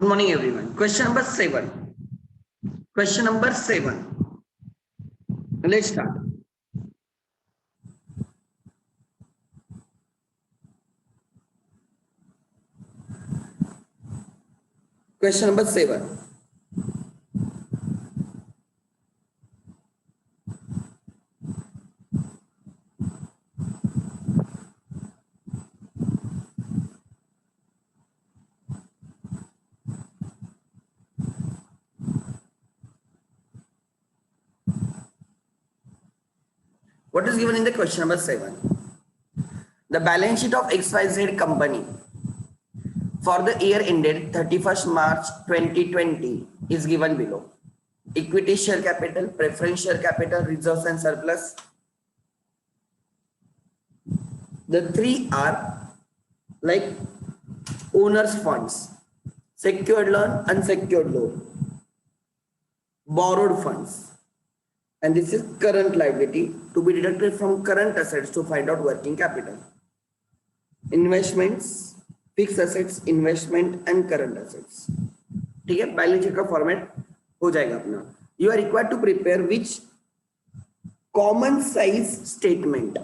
Good morning, everyone. Question number 7. Question number 7. Let's start. Question number 7. What is given in the question number 7? The balance sheet of XYZ company for the year ended 31st March 2020 is given below. Equity share capital, preference share capital, reserves and surplus. The three are like owner's funds, secured loan, unsecured loan, borrowed funds, and this is current liability to be deducted from current assets to find out working capital. Investments, fixed assets, investment and current assets. ठीक है, balance sheet का format हो जाएगा अपना. You are required to prepare which common size statement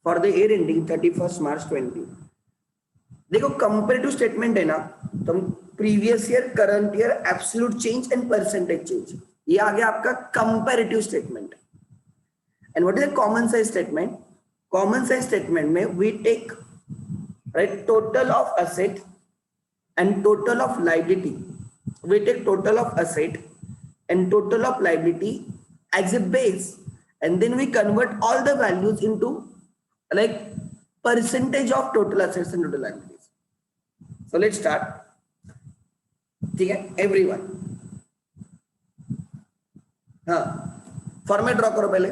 for the year ending 31st March 20. देखो comparative statement है ना, तो हम previous year, current year, absolute change and percentage change, ये आ गया आपका comparative statement. And what is a common size statement? Common size statement में we take right total of asset and total of liability. We take total of asset and total of liability as a base, and then we convert all the values into like percentage of total assets and total liabilities. So let's start. ठीक है everyone? हाँ, format draw करो पहले.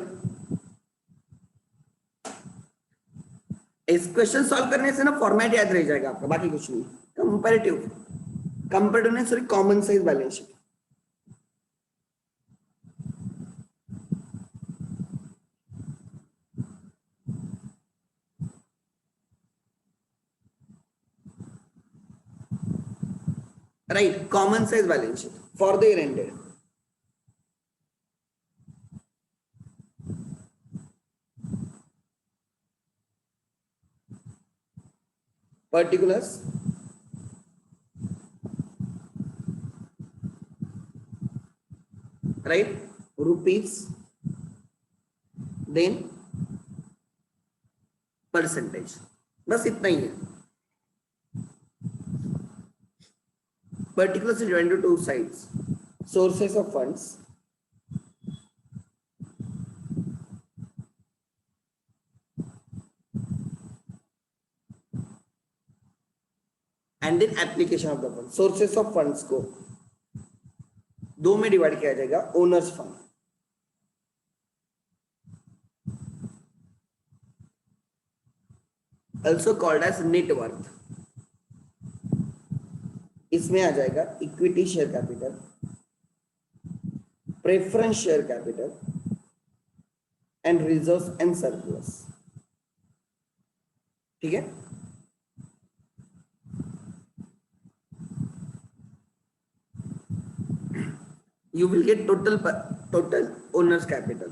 इस question solve करने से ना format याद रह जाएगा आपका, बाकी कुछ नहीं. कंपेरेटिव ने sorry common size balance sheet. Right, common size balance sheet for the year ended. Particulars. Right, rupees, then percentage. बस इतना ही है. Particulars is divided into two sides. Sources of funds and then application of the funds. Sources of funds को दो में divide किया जाएगा. Owner's fund, also called as net worth. इसमें आ जाएगा equity share capital, preference share capital and reserves and surplus. ठीक है, you will get total owners capital,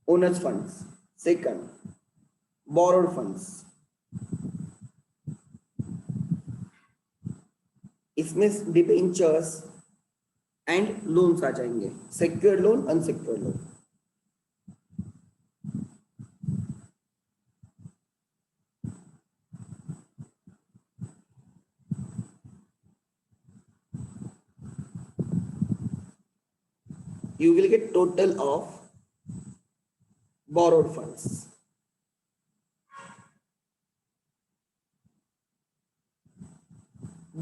owners funds. Second, borrowed funds. इसमें डिबेंचर्स एंड लोन्स आ जाएंगे, secured loan, unsecured loan. You will get total of borrowed funds.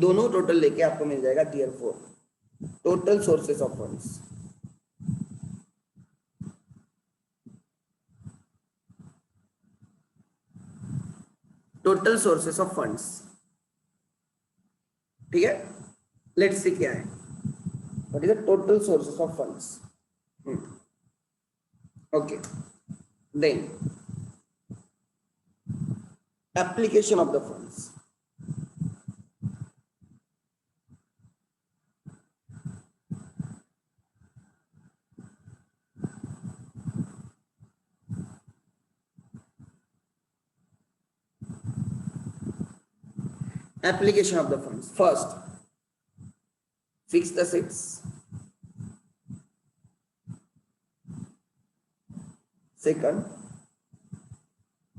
दोनों total लेके आपको मिल जाएगा tier 4. Total sources of funds. Total sources of funds. ठीक है, लेट्स सी क्या है. What is the total sources of funds? Okay, then application of the funds. application of the funds. First, fixed assets. Second,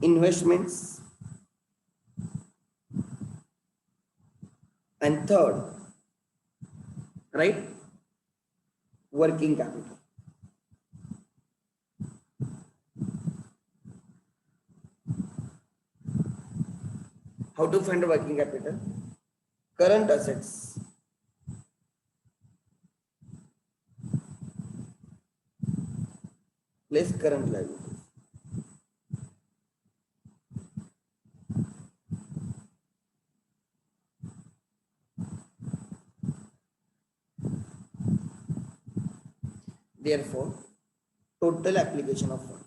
investments. And third, right, working capital. How to find the working capital? Current assets less current liabilities. Therefore, total application of fund.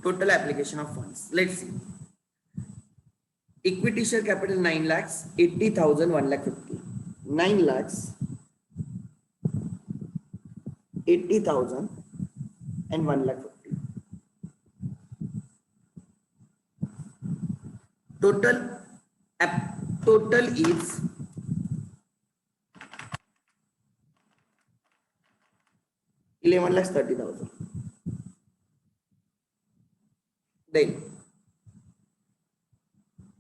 Total application of funds. Let's see. Equity share capital 9 lakhs, 80,000, 1 lakh 50. 9 lakhs, 80,000 and 1 lakh 50. Total is 11 lakhs 30,000. Then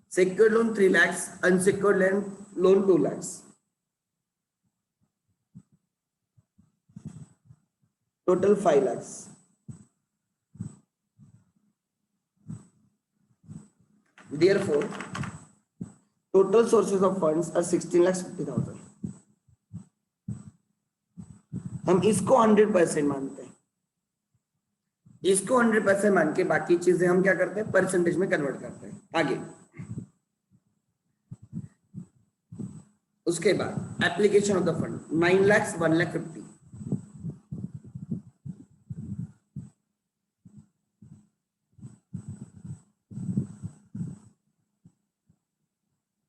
secured loan 3 lakhs, unsecured loan 2 lakhs. Total 5 lakhs. Therefore, total sources of funds are 16 lakhs 50,000. हम इसको 100% मानते हैं. इसको 100% मान के बाकी चीजें हम क्या करते हैं, परसेंटेज में कन्वर्ट करते हैं. आगे उसके बाद application of the fund 9 lakhs 1 lakh 50.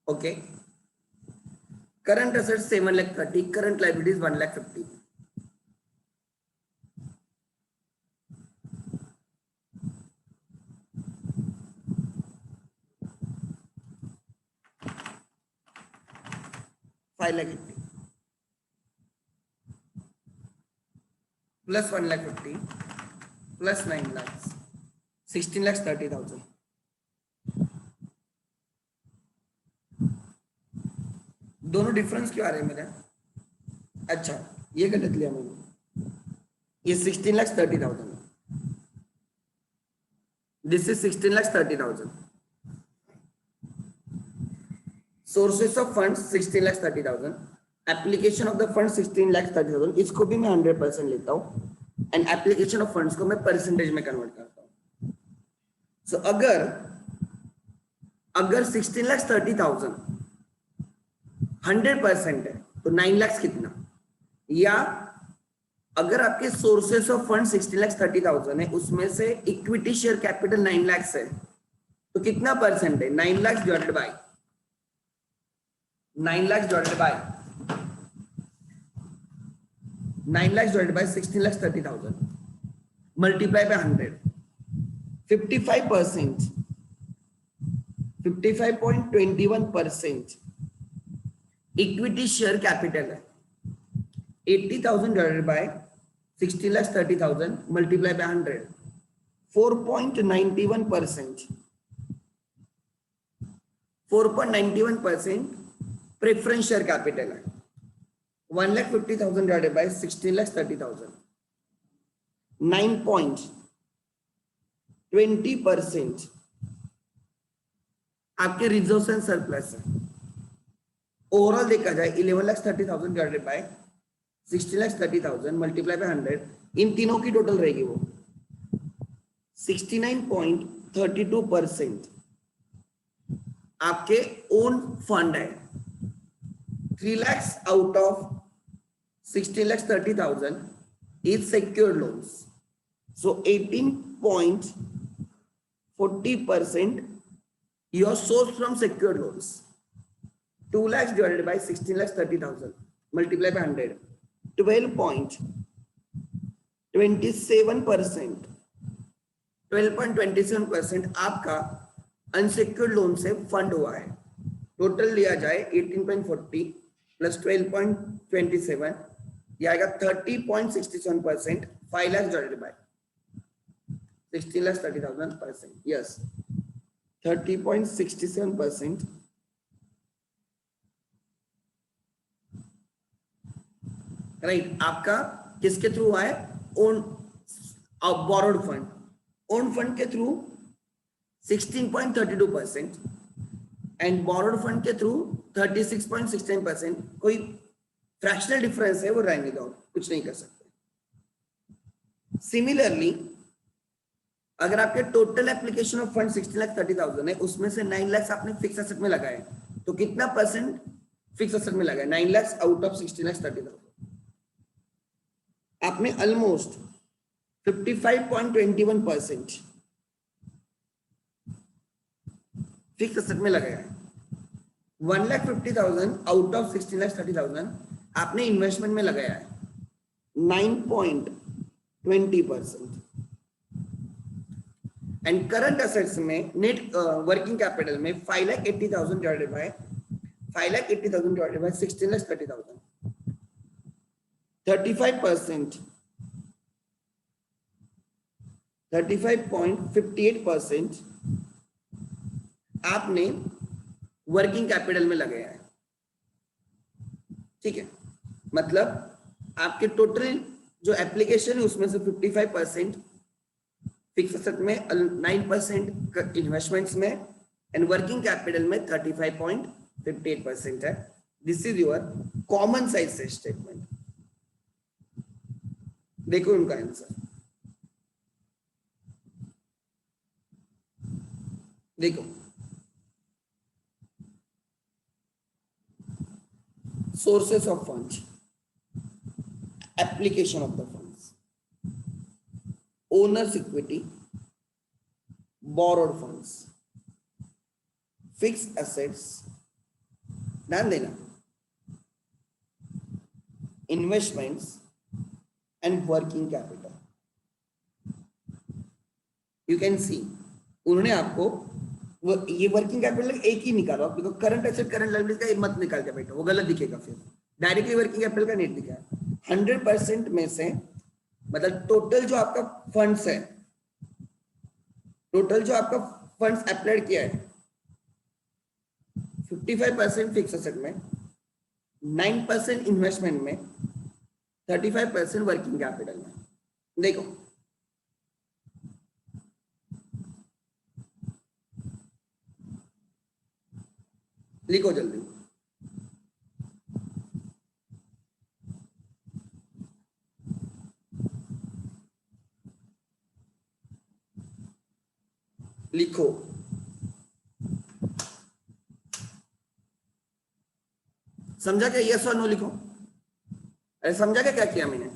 Okay. Current assets 7 lakh 30, current liabilities 1 lakh 50. plus 1 lakh 50 plus 9 lakhs 16 lakhs 30,000. दोनों डिफरेंस क्यों आ रहे हैं मेरा? अच्छा, ये गलत लिया मैंने. ये 16 lakhs 30,000. This is 16 lakhs 30,000. Sources of funds 16 lakhs 30,000. Application of the funds 16 lakhs 30,000. इसको भी मैं 100% लेता हूँ. And application of funds को मैं परसेंटेज में कन्वर्ट करता हूँ. So अगर 16 lakhs 30,000 100% है तो 9 lakhs कितना? या अगर आपके सोर्सेस ऑफ फंड 16 lakhs 30,000 है, उसमें से इक्विटी शेयर कैपिटल 9 lakhs है, तो कितना परसेंट है? 9 lakhs divided by 9 lakhs divided by 9 lakhs divided by 16 lakhs 30,000 multiply by 100. 55%, 55.21% equity share capital है. 80,000 divided by 16 lakhs 30,000 multiply by 100. 4.91%. 4.91% preference share capital है. 1,50,000 divided by 16 lakhs 30,000. 9.20% आपके reserve and surplus है. Overall देखा जाए 11 lakhs 30,000 divided by 16 lakhs 30,000 multiply by 100, इन तीनों की total रहेगी वो 69.32% आपके ओन फंड है. 3 lakhs out of 16 lakhs 30,000 is secured loans. So 18.40% you are sourced from secured loans. 2 lakhs divided by 16 lakhs 30,000 multiplied by 100. 12.27%, 12.27% आपका अनसिक्योर्ड लोन से fund हुआ है। टोटल लिया जाए 18.40 प्लस 12.27, ये आएगा 30.67%, 5 lakh divided by 16,30,000%, yes 30.67%, right. आपका किसके थ्रू हुआ है? Own borrowed fund, own fund के थ्रू 16.32% एंड बोरोड फंड के थ्रू 36.69%। कोई फ्रैक्शनल डिफरेंस है वो रहने दो, कुछ नहीं कर सकते। सिमिलरली अगर आपके टोटल एप्लीकेशन ऑफ फंड 16,30,000 है, उसमें से 9 लाख आपने फिक्स एसेट में लगाए, तो कितना परसेंट फिक्स एसेट में लगाए? 9 लाख आउट ऑफ 16,30,000, आपने ऑलमोस्ट 55.21% फिक्स एसेट में लगाया है। 1,50,000 आउट ऑफ 16,30,000 आपने इन्वेस्टमेंट में लगाया है, 9.20%। एंड करंट एसेट्स में नेट वर्किंग कैपिटल में 5,80,000 डिवाइडेड बाय 16,30,000, 35.58% आपने वर्किंग कैपिटल में लगाया है, ठीक है। मतलब आपके टोटल जो एप्लीकेशन है उसमें से 55% फिक्स एसेट में, 9% इन्वेस्टमेंट्स में एंड वर्किंग कैपिटल में 35.58% है। This is your common size statement. देखो उनका आंसर, देखो sources of funds, application of the funds, owner's equity, borrowed funds, fixed assets, ध्यान देना, investments and working capital. You can see उन्होंने आपको ये वर्किंग कैपिटल एक ही निकालो, आपको करंट एसेट करंट लायबिलिटीज का मत निकाल के बैठो, वो गलत दिखेगा, फिर डायरेक्टली वर्किंग कैपिटल का नेट दिखा है। 100% में से मतलब टोटल जो आपका फंड्स है, टोटल जो आपका फंड्स अप्लाइड किया है 55% फिक्स एसेट में, 9% इन्वेस्टमेंट में, 35% वर्किंग कैपिटल में। देखो लिखो जल्दी, लिखो। समझा क्या? यस और नो लिखो। अरे समझा क्या किया मैंने?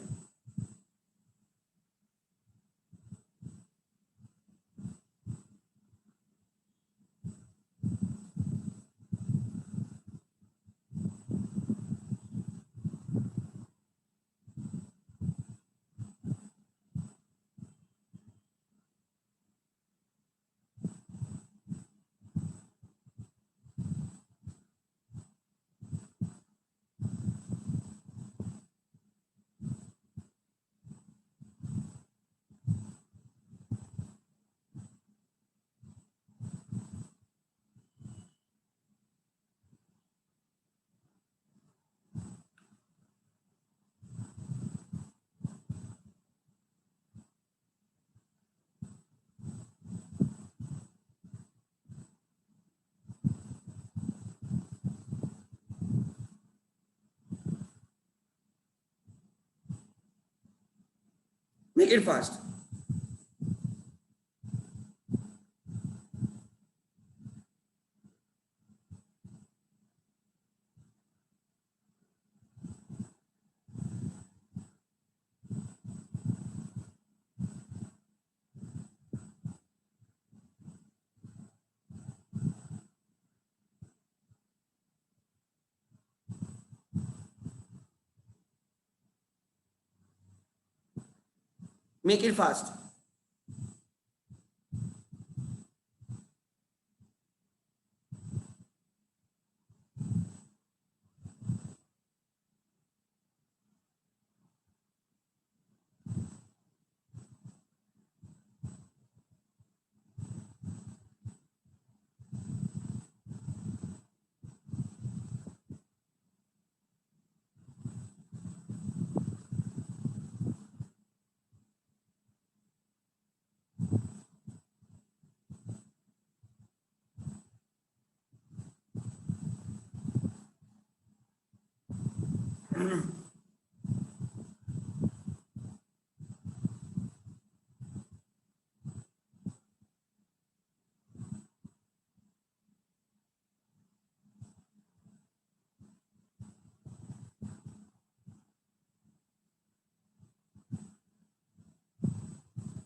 Make it fast. Make it fast.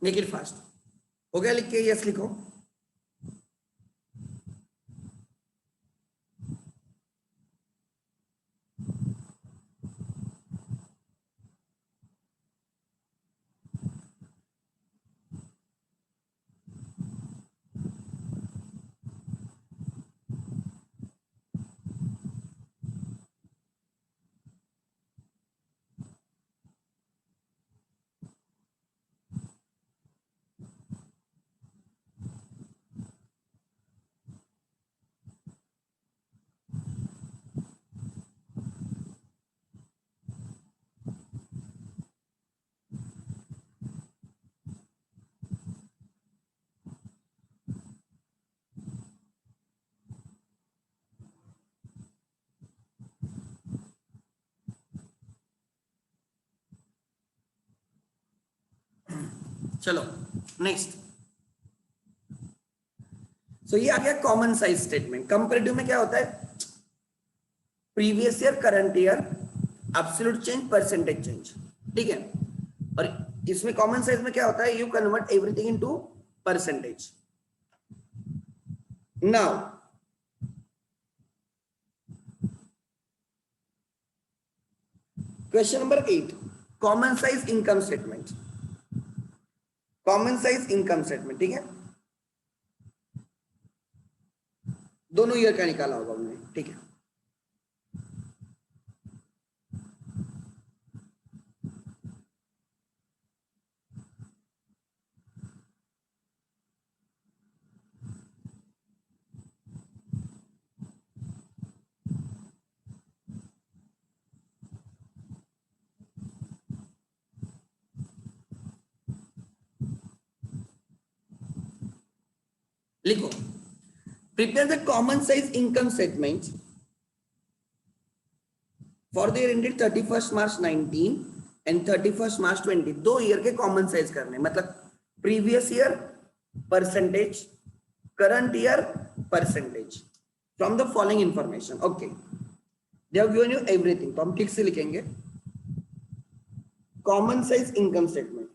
Make it fast. हो गया लिख के? यस लिखो. चलो नेक्स्ट. सो ये आ गया कॉमन साइज स्टेटमेंट. कंपैरेटिव में क्या होता है? Previous year, current year, absolute change, percentage change. ठीक है. और इसमें कॉमन साइज में क्या होता है? You convert everything into percentage. Now question number 8, common size income statement. Common size income statement. ठीक है. दोनों ईयर का निकाला होगा हमने. ठीक है. लिखो. Prepare the common size income statement for the year ended 31st March 19 and 31st March 20. दो ईयर के कॉमन साइज करने, मतलब previous year percentage, current year percentage, from the following information. Okay, they have given you everything. तो हम ठीक से लिखेंगे common size income statement.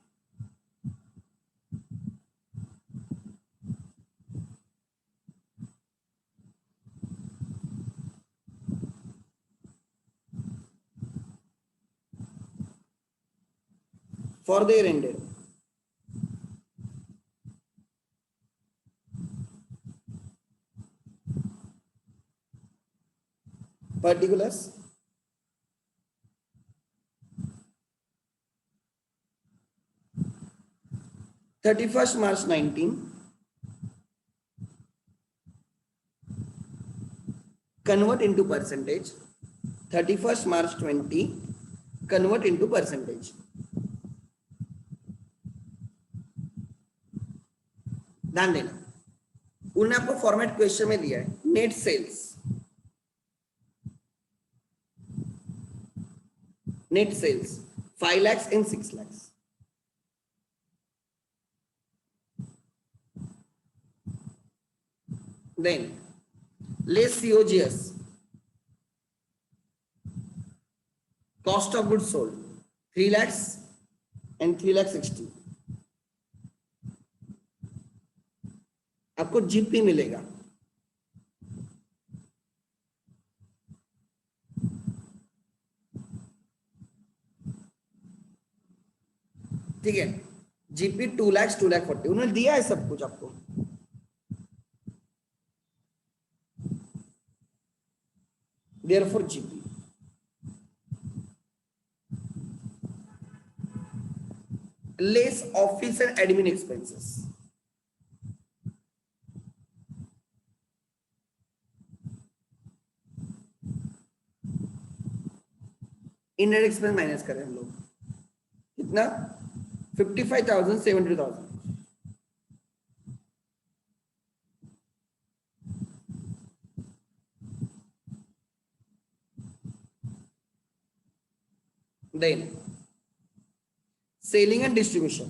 For the year ended. Particulars. (31st March 19) convert into percentage. 31st March 20 convert into percentage. ध्यान देना, उन्होंने आपको format question में दिया है net sales. Net sales 5 lakhs and 6 lakhs. Then less COGS, cost of goods sold 3 lakhs and 3 lakh 60. आपको GP मिलेगा. ठीक है. जीपी 2,40,000 उन्होंने दिया है सब कुछ आपको। Therefore GP less office and admin expenses. Indirect expense minus करें हम लोग कितना 55,000 70,000 then selling and distribution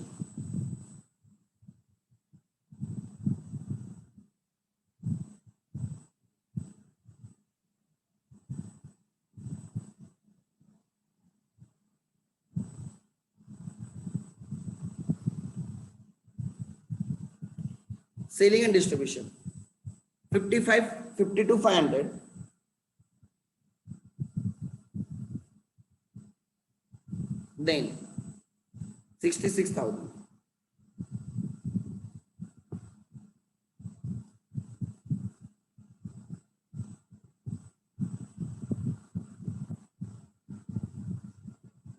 selling and distribution 55 52 500 then 66,000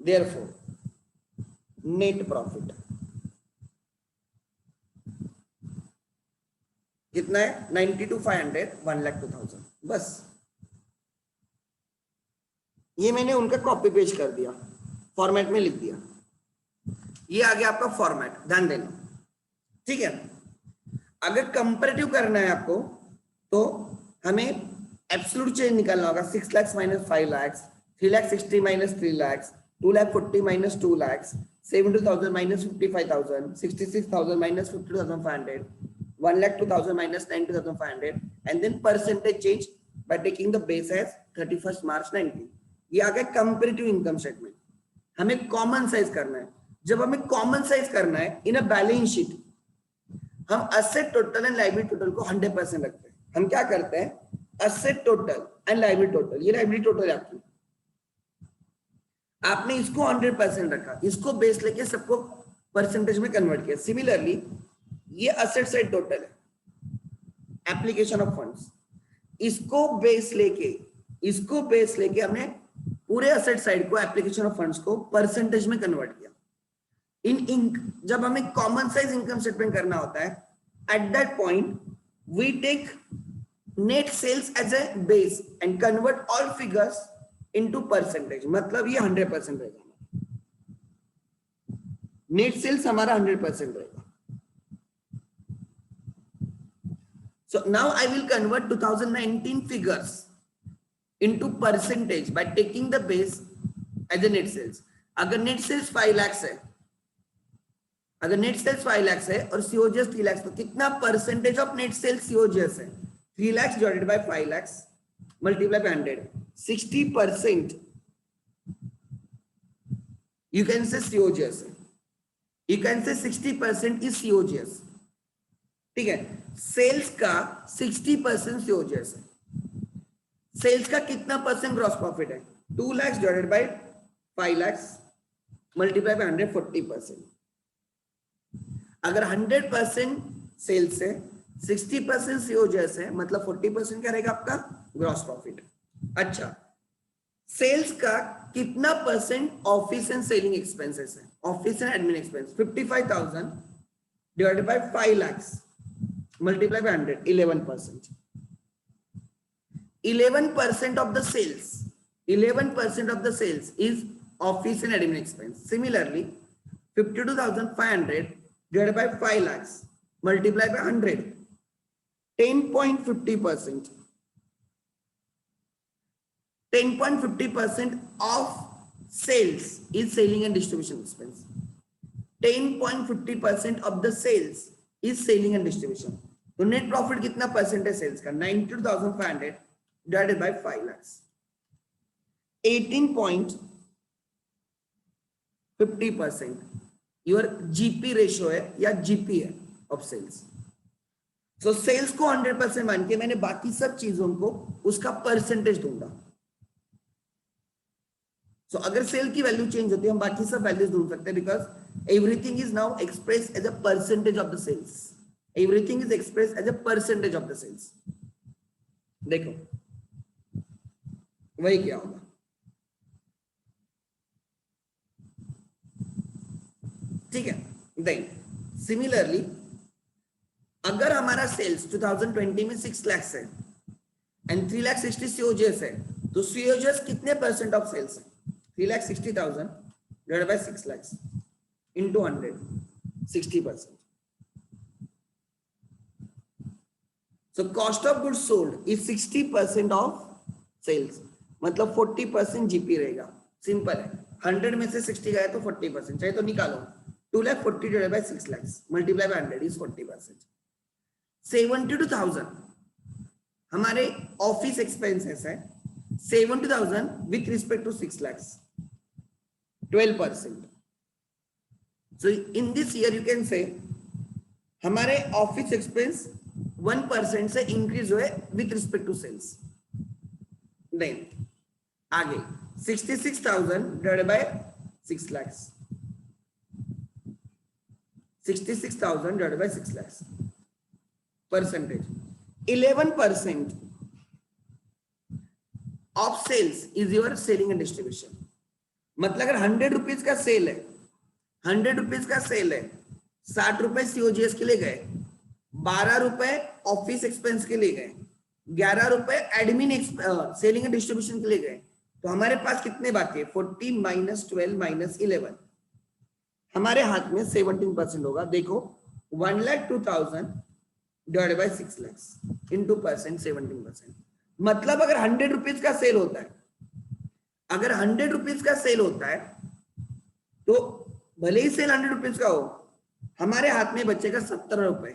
therefore net profit कितना है 92,500 1,02,000 बस ये मैंने उनका कॉपी पेस्ट कर दिया फॉर्मेट में लिख दिया ये आ गया आपका फॉर्मेट ध्यान देना ठीक है। अगर कंपैरेटिव करना है आपको तो हमें एब्सोल्यूट चेंज निकालना होगा 6 lakh minus 5 lakh 3 lakh 60 minus 3 lakh 2 lakh 40 minus 2 lakh 70,000 minus 55,000 66,000 minus 50,500 1,02,000 minus 90,500 and then percentage change by taking the base as 31st March 19 ये आ गया कंपैरेटिव इनकम स्टेटमेंट। हमें कॉमन साइज करना है। जब हमें कॉमन साइज करना है इन अ बैलेंस शीट हम asset total and liability total को 100% रखते हैं। हम क्या करते हैं asset total and liability total ये लायबिलिटी टोटल है आपकी आपने इसको 100% रखा इसको बेस लेके सबको परसेंटेज में कन्वर्ट किया। सिमिलरली ये असेट साइड टोटल है एप्लीकेशन ऑफ फंड्स इसको बेस लेके हमने पूरे असेट साइड को एप्लीकेशन ऑफ फंड्स को परसेंटेज में कन्वर्ट किया। जब हमें कॉमन साइज इनकम स्टेटमेंट करना होता है at that point we take net sales as a base and convert all figures into percentage मतलब ये 100% रहेगा। नेट सेल्स हमारा 100% रहेगा। So now I will convert 2019 figures into percentage by taking the base as a net sales। अगर net sales 5 lakhs है और COGS 3 lakhs तो कितना percentage of net sales COGS है 3 lakhs divided by 5 lakhs multiply by 100 60% you can say COGS है you can say 60% is COGS ठीक है। Sales का 60% COGS है। सेल्स का कितना परसेंट ग्रॉस प्रॉफिट है 2 lakhs divided by 5 lakhs multiply bye 140%। अगर 100% सेल्स है 60% COGS है मतलब 40% क्या रहेगा आपका ग्रॉस प्रॉफिट। अच्छा सेल्स का कितना percent office and selling expenses है office and admin expense 55,000 divided by 5 lakhs multiply by 100 11%। 11% of the sales 11% of the sales is office and admin expense। Similarly 52,500 divided by 5 lakhs multiply by 100 10.50% 10.50% of sales is selling and distribution expense 10.50% of the sales is selling and distribution। तो net profit कितना percentage sales का 92,500 divided by 5 lakhs 18.50% your GP ratio है या GP है of sales. So sales को 100% मान के मैंने बाकी सब चीजों को उसका परसेंटेज दूंगा। सो अगर सेल की वैल्यू चेंज होती है हम बाकी सब वैल्यूज ढूंढ सकते हैं because Everything is now expressed as a percentage of the sales. Everything is expressed as a percentage of the sales. देखो वही क्या होगा, ठीक है। देन सिमिलरली अगर हमारा सेल्स 2020 में 6 लाख है एंड 3,60,000 सीओजीएस है, तो सीओजीएस कितने परसेंट ऑफ सेल्स है? 3,60,000 divided by 6 lakh into 100, 60%. So cost of goods sold is 60% of sales, मतलब 40% जीपी रहेगा. सिंपल है, 100 में से 60 गया तो 40%, चाहे तो निकालो. 2,40,000 divided by 6 lakh multiply by 100 is 40%. 72,000 हमारे ऑफिस एक्सपेंसेस है. 72,000 with respect to 6 lakh, 12%. So in this year you can say हमारे ऑफिस एक्सपेंस 1% से इंक्रीज हुए with respect to sales. Then आगे 66,000 divided by 6 lakh, 66,000 divided by 6 lakh percentage. 11% of sales is your selling and distribution. मतलब अगर 100 rupees का cell है, 100 rupees का cell है, 60 रुपए सीओजीएस के लिए गए, 12 रुपए ऑफिस एक्सपेंस के लिए गए, 11 रुपए एडमिन सेलिंग एंड डिस्ट्रीब्यूशन के लिए गए, तो हमारे पास कितने बाकी है? 40 माइनस 12 माइनस 11, हमारे हाथ में 17% होगा. देखो 1,02,000 divided by 6 lakh into percent 17%. मतलब अगर 100 रुपीज का सेल होता है, अगर 100 रुपीज का सेल होता है, तो भले ही सेल 100 रुपीज का हो, हमारे हाथ में बचेगा 17 रुपए.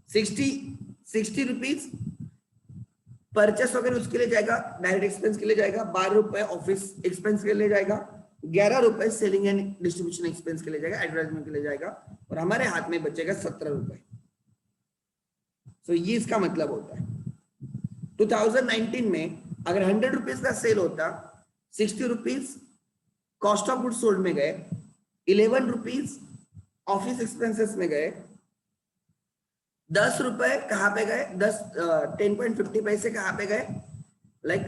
60 रुपीज परचेस वगैरह उसके लिए जाएगा, डायरेक्ट एक्सपेंस के लिए जाएगा, 12 रुपए ऑफिस एक्सपेंस के लिए जाएगा, 11 रुपए सेलिंग एंड डिस्ट्रीब्यूशन एक्सपेंस के लिए जाएगा, एडवर्टाइजमेंट के लिए जाएगा, और हमारे हाथ में बचेगा 17 रुपए. तो ये इसका मतलब होता है. 2019 में अगर 100 रुपीज का सेल होता, 60 rupees cost of good sold में गए, 11 रुपीज ऑफिस एक्सपेंसेस में गए, 10 रुपए कहां पे गए, 10.50 पैसे कहां पे गए, लाइक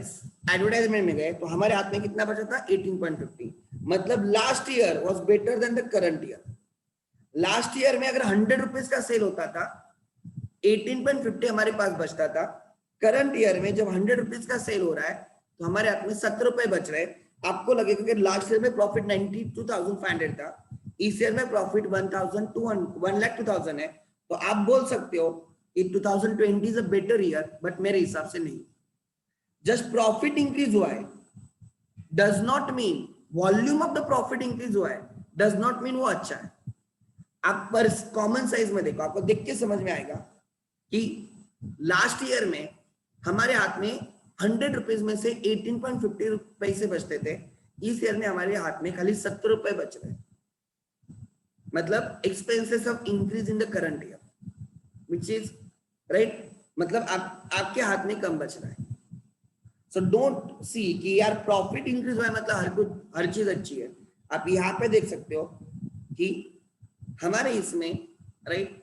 एडवर्टाइजमेंट में गए, तो हमारे हाथ में कितना बचा था? 18.50. मतलब last year was better than the current year. Last year में अगर 100 रुपीज का सेल होता था, 18.50 हमारे पास बचता था. करंट ईयर में जब 100 रुपीज का सेल हो रहा है, तो हमारे हाथ में 17 रुपए बच रहे हैं. आपको लगेगा कि लास्ट ईयर में प्रॉफिट 92,500 था, इस ईयर में प्रॉफिट 1,02,000 है, तो आप बोल सकते हो कि 2020 is a better year. But मेरे हिसाब से नहीं. जस्ट प्रॉफिट इंक्रीज हुआ है, does not mean volume of the profit increase हुआ है, डज नॉट मीन वो अच्छा है. आप पर कॉमन साइज में देखो, आपको देख के समझ में आएगा कि लास्ट ईयर में हमारे हाथ में 100 रुपीज में से 18.50 पैसे बचते थे, इस ईयर में हमारे हाथ में खाली 70 रुपए बच रहे. मतलब expenses of increase in the current year, which is right. मतलब आपके हाथ में कम बच रहा है. सो डोंट सी कि यार प्रॉफिट इंक्रीज हुआ है मतलब हर चीज अच्छी है. आप यहाँ पे देख सकते हो कि हमारे इसमें right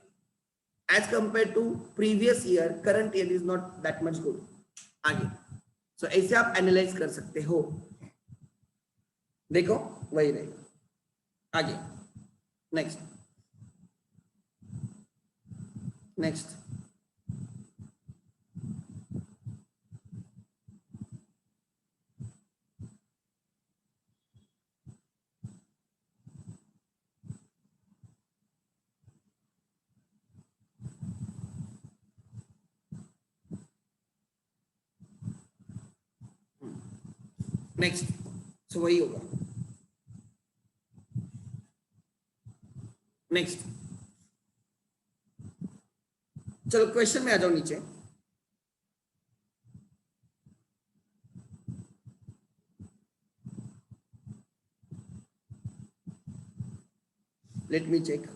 as compare to previous year, current year is not that much good. आगे सो ऐसे आप एनालाइज कर सकते हो. देखो वही रहेगा. आगे नेक्स्ट सो वही होगा. नेक्स्ट चलो क्वेश्चन में आ जाओ नीचे. Let me check.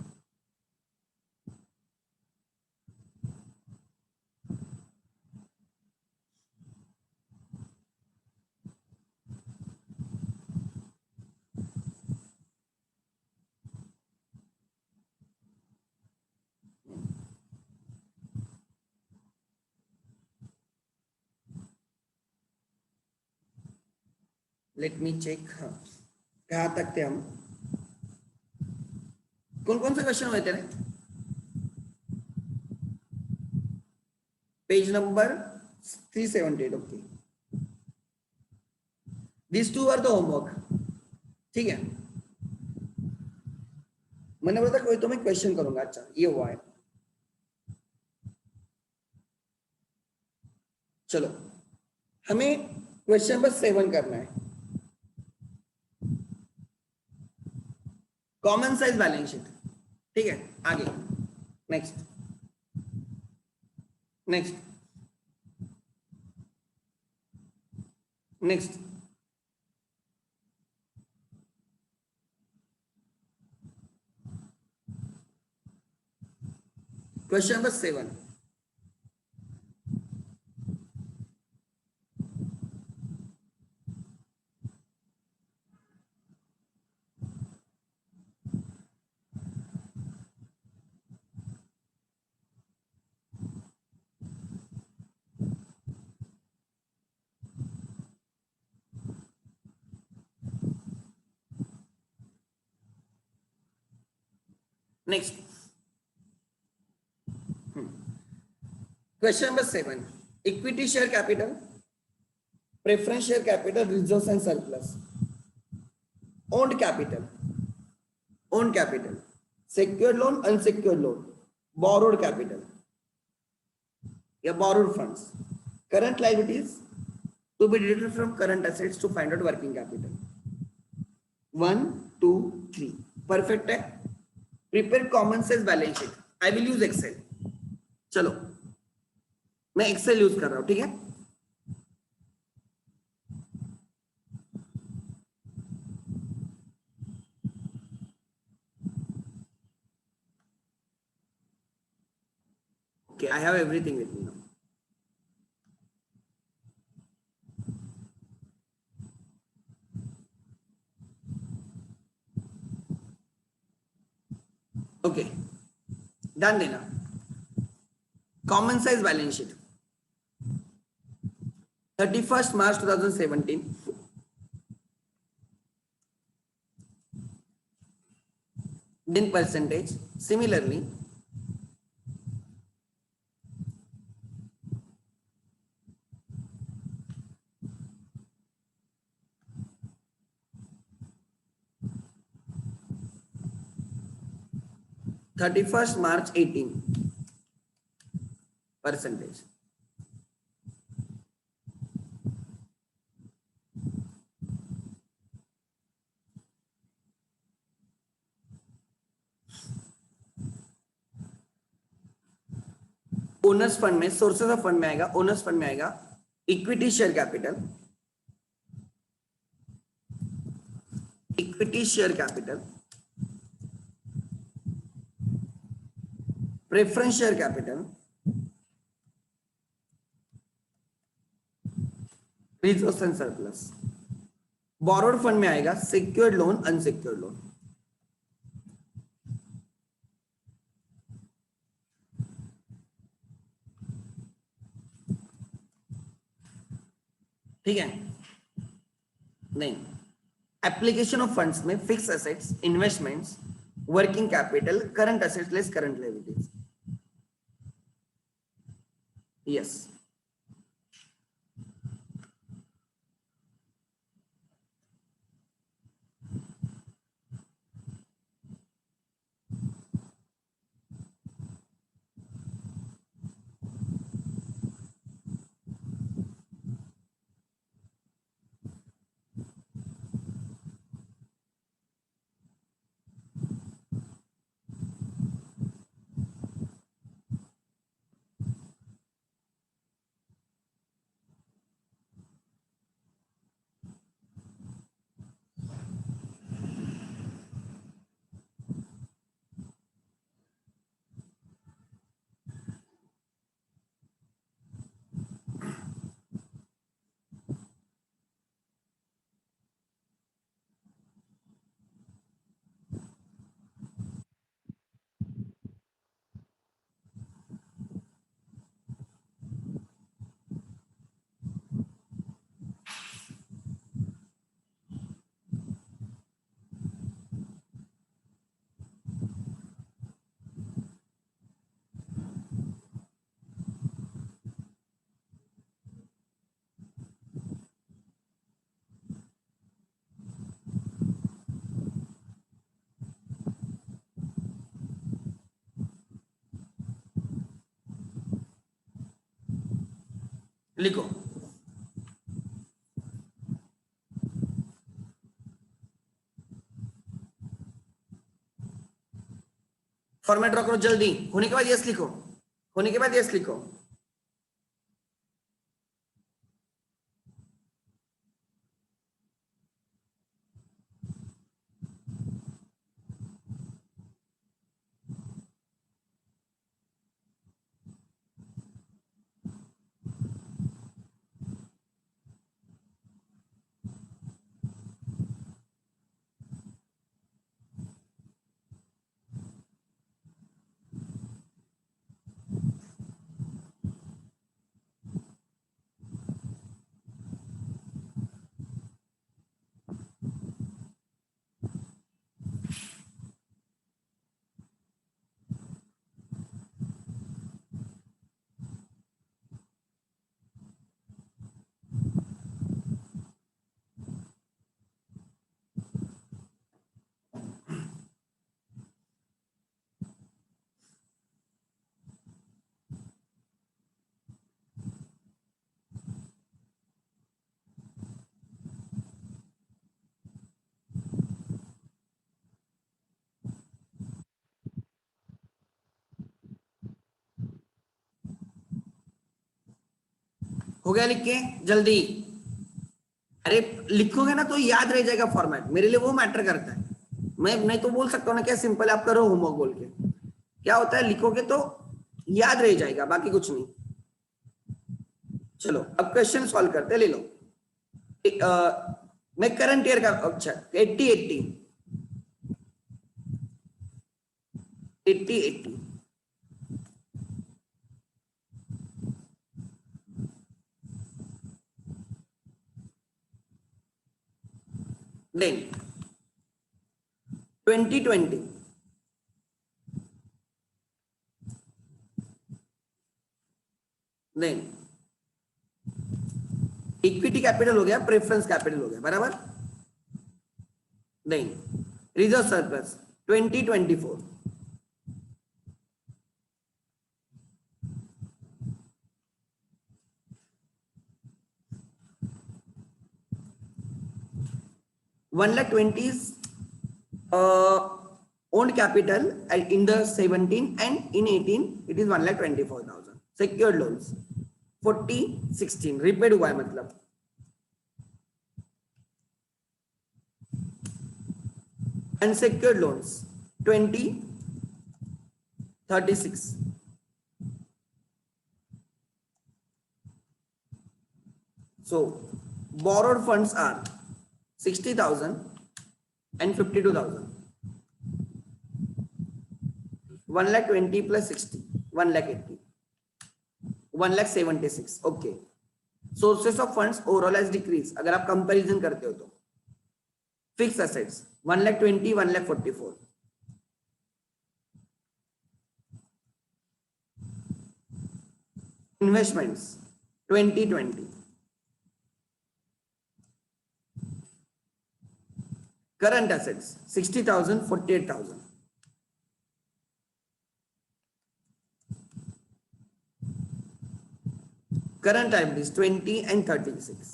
Let me check. हाँ, कहाँ तक थे हम? कौन कौन से क्वेश्चन हुए थे? Page number 378। Okay, this two are the homework. ठीक है, मैंने बोला था कोई तो मैं क्वेश्चन करूंगा। अच्छा, ये हुआ है। चलो, हमें क्वेश्चन नंबर 7 करना है। Common size balance sheet. ठीक है, आगे next next next. Question number 7। Next question number 7, equity share capital, preference share capital, reserves and surplus, owned capital, owned capital, secured loan, unsecured loan, borrowed capital या borrowed funds, current liabilities to be deducted from current assets to find out working capital. 1 2 3 perfect है। Prepare common size balance sheet. I will use Excel. चलो, मैं Excel use कर रहा हूं। ठीक है, okay, I have everything with me now. Okay, ध्यान देना। Common size balance sheet 31st March 2017, in percentage. Similarly, March 18 percentage. Owners fund में, सोर्सेज ऑफ फंड में आएगा, ओनर्स फंड में आएगा equity share capital, equity share capital, preference share capital, reserves and surplus. Borrowed fund में आएगा secured loan, unsecured loan. ठीक है, नहीं, एप्लीकेशन ऑफ फंड्स में fix assets, investments, working capital, current assets less current liabilities. Yes, लिखो। Format draw करो जल्दी, होने के बाद यस लिखो, होने के बाद यस लिखो। हो गया लिख के जल्दी। अरे लिखोगे ना तो याद रह जाएगा फॉर्मेट, मेरे लिए वो मैटर करता है। मैं नहीं तो बोल सकता हूँ ना क्या सिंपल आप करो होमवर्क बोल के, क्या होता है लिखोगे तो याद रह जाएगा, बाकी कुछ नहीं। चलो अब क्वेश्चन सॉल्व करते, ले लो। मैं करंट ईयर का, अच्छा 80 80 80 80 देन 2020 देन इक्विटी कैपिटल हो गया, प्रेफरेंस कैपिटल हो गया, बराबर। Then reserve surplus 2024 1,20,000 is owned capital in the 17 and in 18 it is 1,24,000. Secured loans 40 16 repaid हुआ है मतलब। Unsecured loans 20 36. So borrowed funds are 60,000 and 52,000. 1,20,000 plus 60, 1,80,000, 1,76,000. Okay. Sources of funds overall has decreased. अगर आप comparison करते हो तो fix assets 1,20,000, 1,44,000. Investments 2020. Current assets 60,000, 48,000. Current liabilities 20 and 36.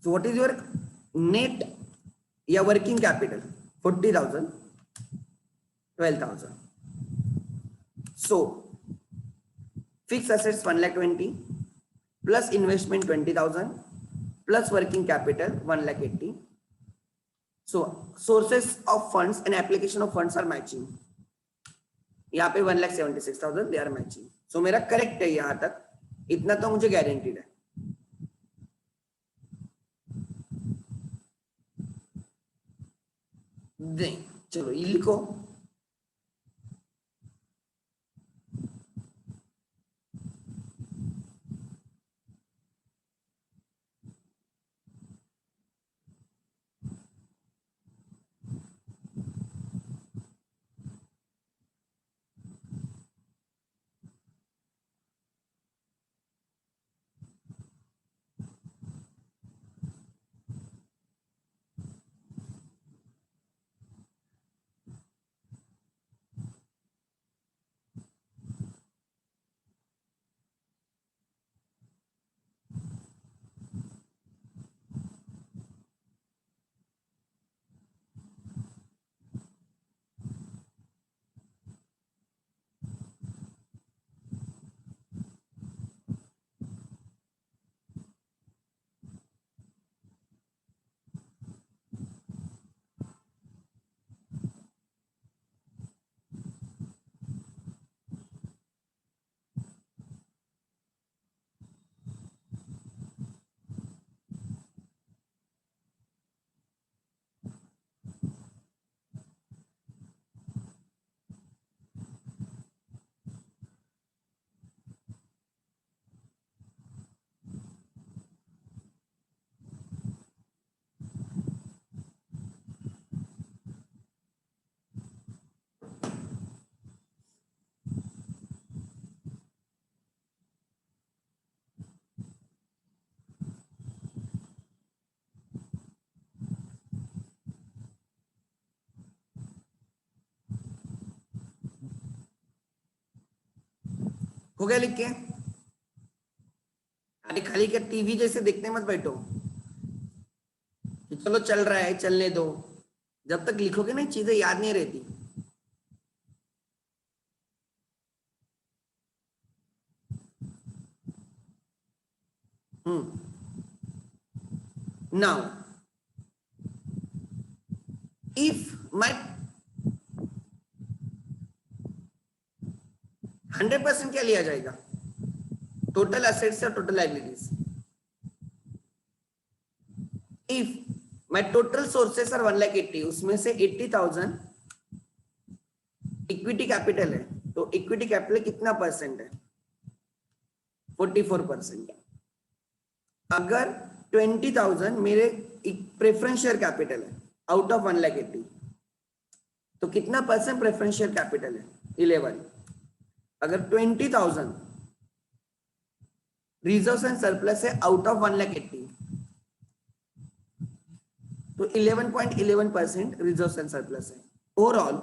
So what is your net या working capital? 40,000, 12,000. So fixed assets 1,20,000 plus investment 20,000 plus working capital 1,80,000. So sources of funds and application of funds are matching. यहाँ पे 1,76,000 they are matching. So मेरा correct है यहाँ तक, इतना तो मुझे guaranteed है। नहीं चलो ये लिखो। हो गया लिख के? अरे खाली क्या टीवी जैसे देखने मत बैठो कि चलो चल रहा है चलने दो, जब तक लिखोगे ना चीजें याद नहीं रहती। नाउ इफ my 100% क्या लिया जाएगा? टोटल असेट्स और total liabilities. If my total sources are 1,80,000, उसमें से 80,000 इक्विटी कैपिटल है, तो इक्विटी कैपिटल कितना परसेंट है? 44%। अगर 20,000 मेरे प्रेफरेंस शेयर कैपिटल है आउट ऑफ 1,80,000, तो कितना परसेंट प्रेफरेंस शेयर कैपिटल है? 11। अगर 20,000 रिजर्व एंड सरप्लस है आउट ऑफ 1,80,000, तो 11.11% रिजर्व एंड सरप्लस है। ओवरऑल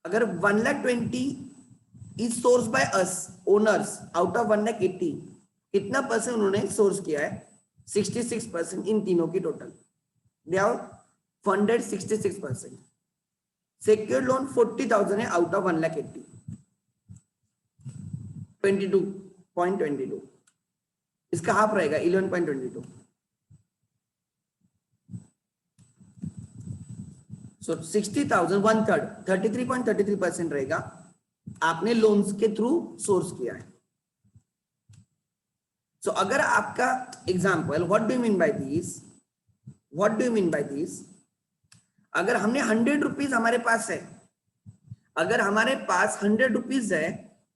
अगर 1,20,000 is source by us owners out of 1,80,000, कितना परसेंट उन्होंने सोर्स किया है? 66% इन तीनों की total. They have funded 66%। Secured loan 40,000 है आउट ऑफ 1,80,000, 22.22। इसका हाफ रहेगा 11.22। सो 60,000 1/3 33.33% रहेगा, आपने लोन्स के थ्रू सोर्स किया है। सो अगर आपका example, what do you mean by this, what do you mean by this, अगर हमने 100 रुपीज हमारे पास है, अगर हमारे पास 100 रुपीज है,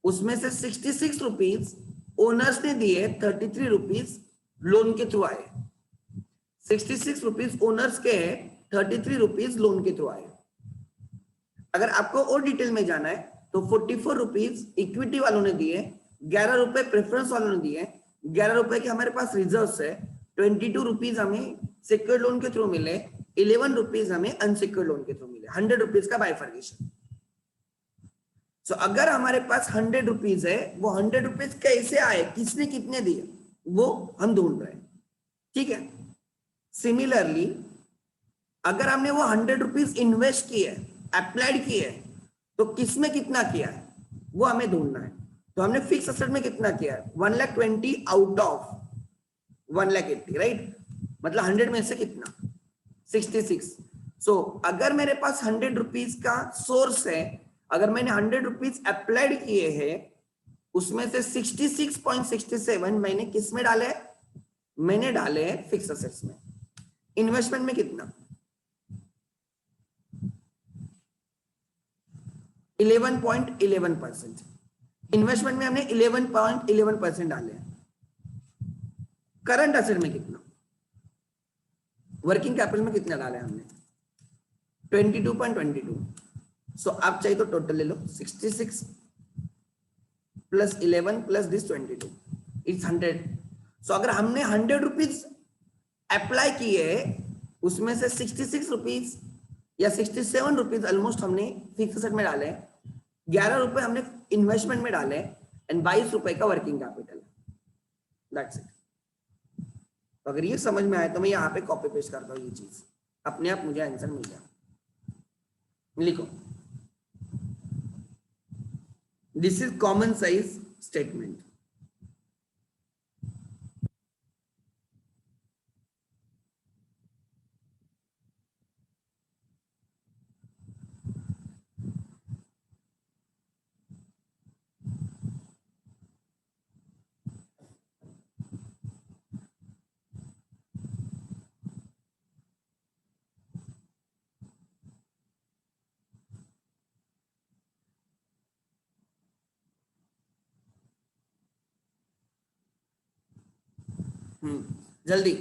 उसमें से 66 रुपीज ओनर्स ने दिए, 33 रुपीज लोन के थ्रू आए। 66 रुपीज ओनर्स के है, 33 रुपीज लोन के थ्रू आए। अगर आपको और डिटेल में जाना है तो 44 रुपीज इक्विटी वालों ने दिए, 11 रुपए प्रेफरेंस वालों ने दिए, 11 रुपए के हमारे पास रिजर्व्स है, 22 रुपीज हमें सिक्योर्ड लोन के थ्रू मिले, 11 रुपीज हमें अनसिक्योर्ड लोन के थ्रू मिले। 100 रुपीज का बाइफर्केशन। सो अगर हमारे पास 100 रुपीज है, वो 100 रुपीज कैसे आए, किसने कितने दिए, वो हम ढूंढ रहे हैं। ठीक है। सिमिलरली अगर हमने वो 100 रुपीज इन्वेस्ट किए, अप्लाइड किए, तो किसमें कितना किया है वो हमें ढूंढना है। तो हमने फिक्स असेट में कितना किया है? 1,20,000 आउट ऑफ 1,80,000, राइट? मतलब 100 में से कितना? 66। सो अगर मेरे पास 100 रुपीज का सोर्स है, अगर मैंने 100 रुपीज अप्लाइड किए हैं, उसमें से 66.67 मैंने किस में डाले? मैंने डाले हैं फिक्स असेट्स में। इन्वेस्टमेंट में कितना? 11.11%। इन्वेस्टमेंट में हमने 11.11% डाले हैं। करंट असेट में कितना? वर्किंग कैपिटल में कितना डाले हमने? 22.22। सो आप चाहिए तो टोटल ले लो, 66 प्लस 11 प्लस दिस 22 इट्स 100। सो अगर हमने 100 रुपीज अप्लाई किए, उसमें से 66 रुपीज या 67 रुपीज ऑलमोस्ट हमने फिक्स असेट में डाले, 11 रुपए हमने इन्वेस्टमेंट में डाले, एंड 22 रुपए का वर्किंग कैपिटल। That's it. तो अगर ये समझ में आए तो मैं यहाँ पे कॉपी पेस्ट करता हूँ, ये चीज अपने आप मुझे आंसर मिल जाए। लिखो, this is common size statement. जल्दी।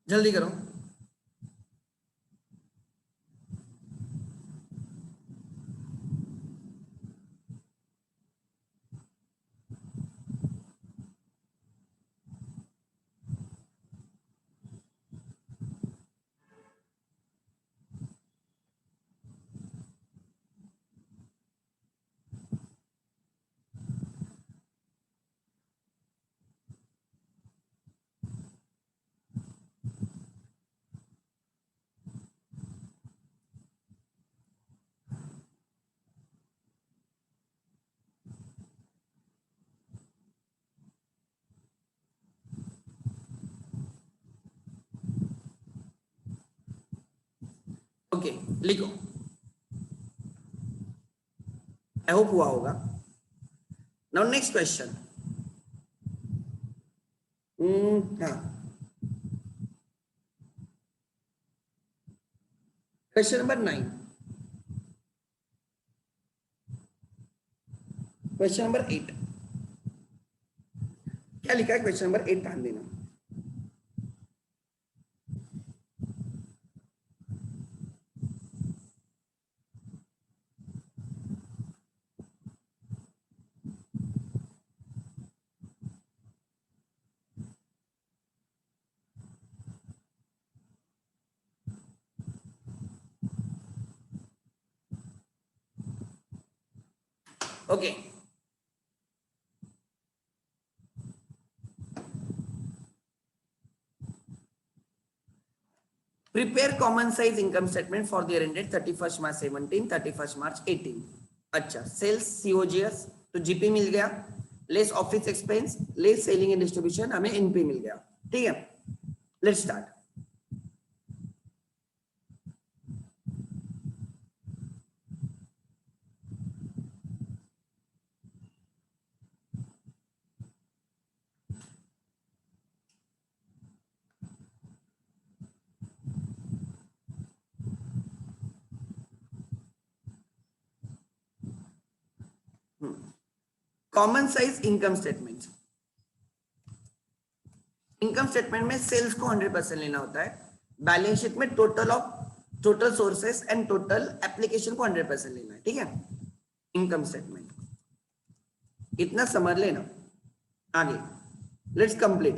जल्दी करो। ओके, लिखो। आई होप हुआ होगा। Now next question. हाँ, क्वेश्चन नंबर 9। क्वेश्चन नंबर 8 क्या लिखा है? क्वेश्चन नंबर 8 ध्यान देना। Okay, prepare common size income statement for the year ended 31 मार्च 17, 31 मार्च 18। अच्छा, सेल्स सीओजीएस तो जीपी मिल गया, less office expense, less selling and distribution, हमें एनपी मिल गया। ठीक है, let's start. Common size income statement. Income statement में सेल्स को 100% लेना होता है, बैलेंस शीट में total sources and total application को 100% लेना है। ठीक है, इनकम स्टेटमेंट इतना समझ लेना। आगे let's complete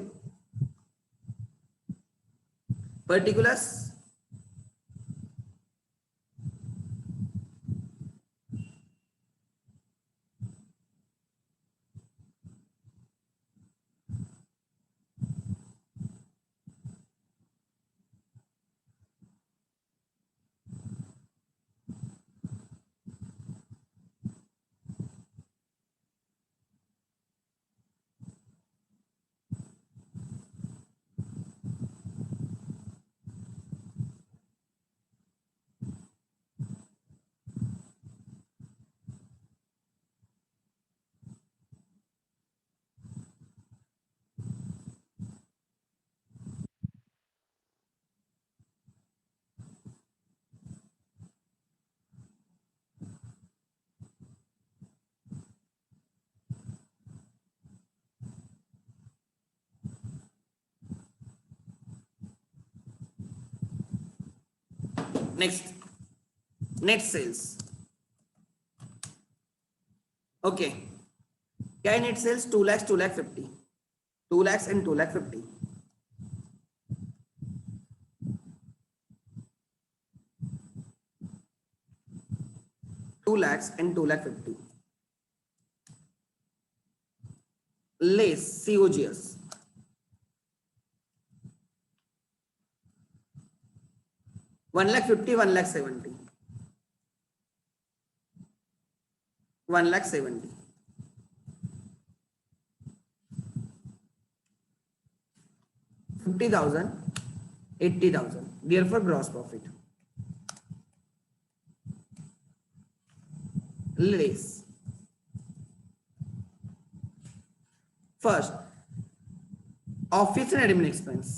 particulars. Next, net sales. Okay, क्या है net sales? 2 lakhs, 2 lakh 50, 2 lakhs and 2 lakh 50। 2 lakhs and 2 lakh 50 less COGS 1 lakh 50, 1 lakh 70, 1 lakh 70, 50,000, 80,000, therefore gross profit less. First, office and admin expense.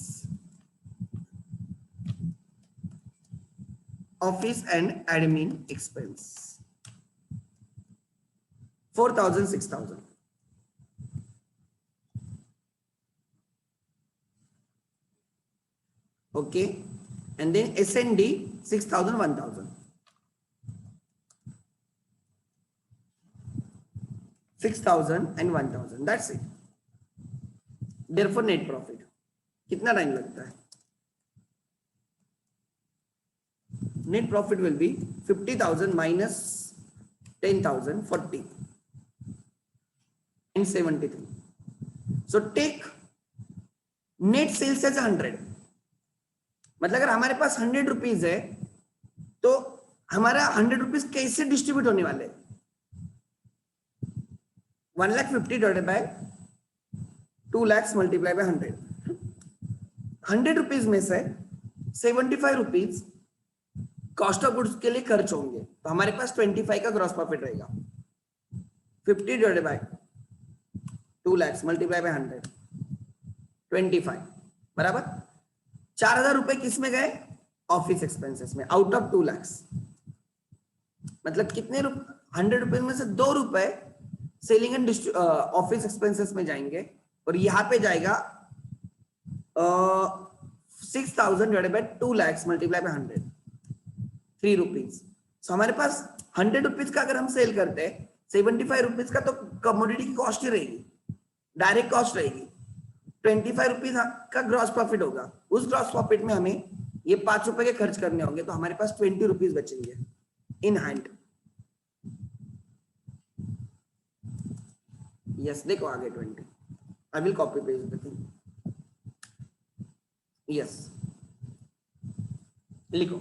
Office and admin expense 4,000, 6,000. okay, and then S&D 6,000, 1,000, 6,000 and 1,000. That's it. Therefore net profit कितना time लगता है? Net profit will be 50,000 minus 10,000, 40 and 73. So take net sales as 100. मतलब अगर हमारे पास 100 rupees है तो हमारा 100 रुपीज कैसे डिस्ट्रीब्यूट होने वाले? 1,50,000 divided by 2 lakhs multiply by 100. 100 rupees में से 75 रुपीज कॉस्ट ऑफ गुड्स के लिए खर्च होंगे, तो हमारे पास 25 का ग्रॉस प्रॉफिट रहेगा. 50 divided by 2 lakhs multiply by 100, 25 बराबर 4,000 रुपए किस में गए? ऑफिस एक्सपेंसेस में, आउट ऑफ 2 lakhs. मतलब कितने 100 रुपए में से 2 रुपए सेलिंग एंड ऑफिस एक्सपेंसेस में जाएंगे, और यहाँ पे जाएगा 6,000 divided by 2 lakhs multiply by 100, 3 rupees. So हमारे पास 100 रुपीज का अगर हम सेल करते हैं, 75 रुपीज का तो कमोडिटी की कॉस्ट ही रहेगी, डायरेक्ट कॉस्ट रहेगी. 25 रुपीज का ग्रॉस प्रॉफिट होगा. उस ग्रॉस प्रॉफिट में हमें ये 5 रुपए के खर्च करने होंगे, तो हमारे पास 20 रुपीज बचेंगे इन हैंड. यस, देखो आगे 20. I will copy paste the thing. Yes, लिखो.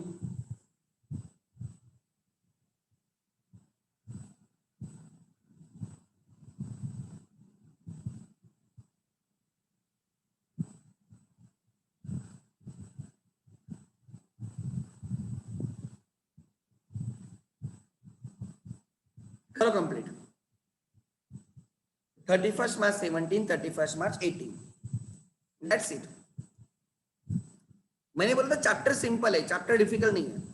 करो complete. 31st March 17, 31st March 18. That's it. मैंने बोला था चैप्टर सिंपल है, चैप्टर डिफिकल्ट नहीं है.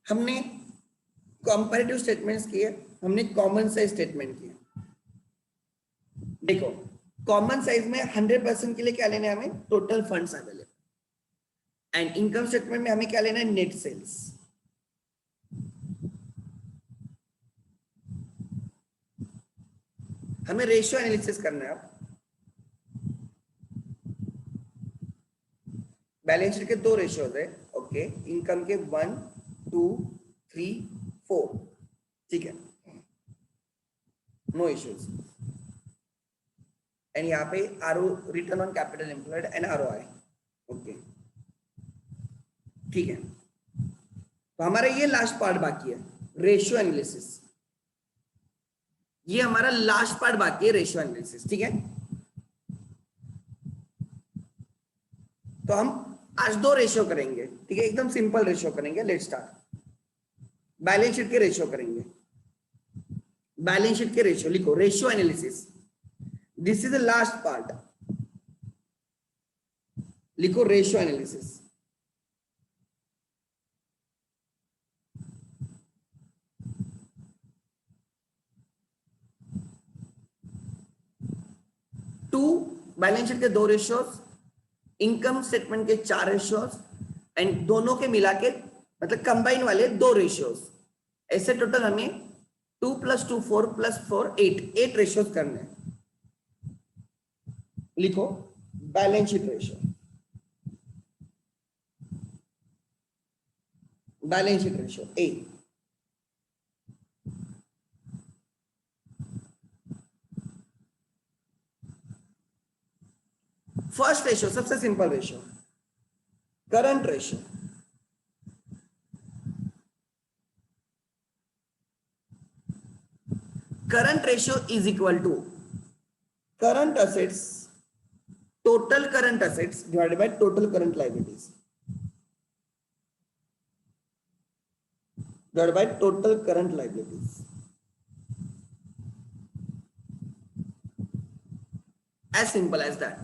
हमने कंपैरेटिव स्टेटमेंट्स किए, हमने कॉमन साइज स्टेटमेंट किए. देखो कॉमन साइज में 100% के लिए क्या लेना है हमें? Total funds available. And income statement में हमें क्या लेना है? Net sales. हमें रेशियो एनालिसिस करना है. बैलेंस शीट के 2 रेशियोज है. ओके, इनकम के 1, 2, 3, 4. ठीक है, नो इश्यूज. एंड यहाँ पे RO, return on capital employed and ROI. Okay, ठीक है. तो हमारा ये लास्ट पार्ट बाकी है, रेशियो एनालिसिस. ये हमारा लास्ट पार्ट बाकी है, रेशियो एनालिसिस. ठीक है, तो हम आज 2 रेशियो करेंगे. ठीक है, एकदम सिंपल रेशियो करेंगे. Let's start. बैलेंस शीट के रेशियो करेंगे. बैलेंस शीट के रेशियो लिखो, ratio analysis. This is the last part. लिखो ratio analysis. Two balance sheet के 2 रेशियोज, इनकम स्टेटमेंट के 4 रेशियोज, एंड दोनों के मिला के मतलब कंबाइन वाले 2 रेशियोज. ऐसे टोटल हमें 2 + 2 4 + 4 8 रेशियोज करने हैं. लिखो balance sheet ratio. Balance sheet ratio A. First ratio सबसे simple ratio, current ratio. Current ratio is equal to current assets, total current assets divided by total current liabilities. divided by total current liabilities. As simple as that.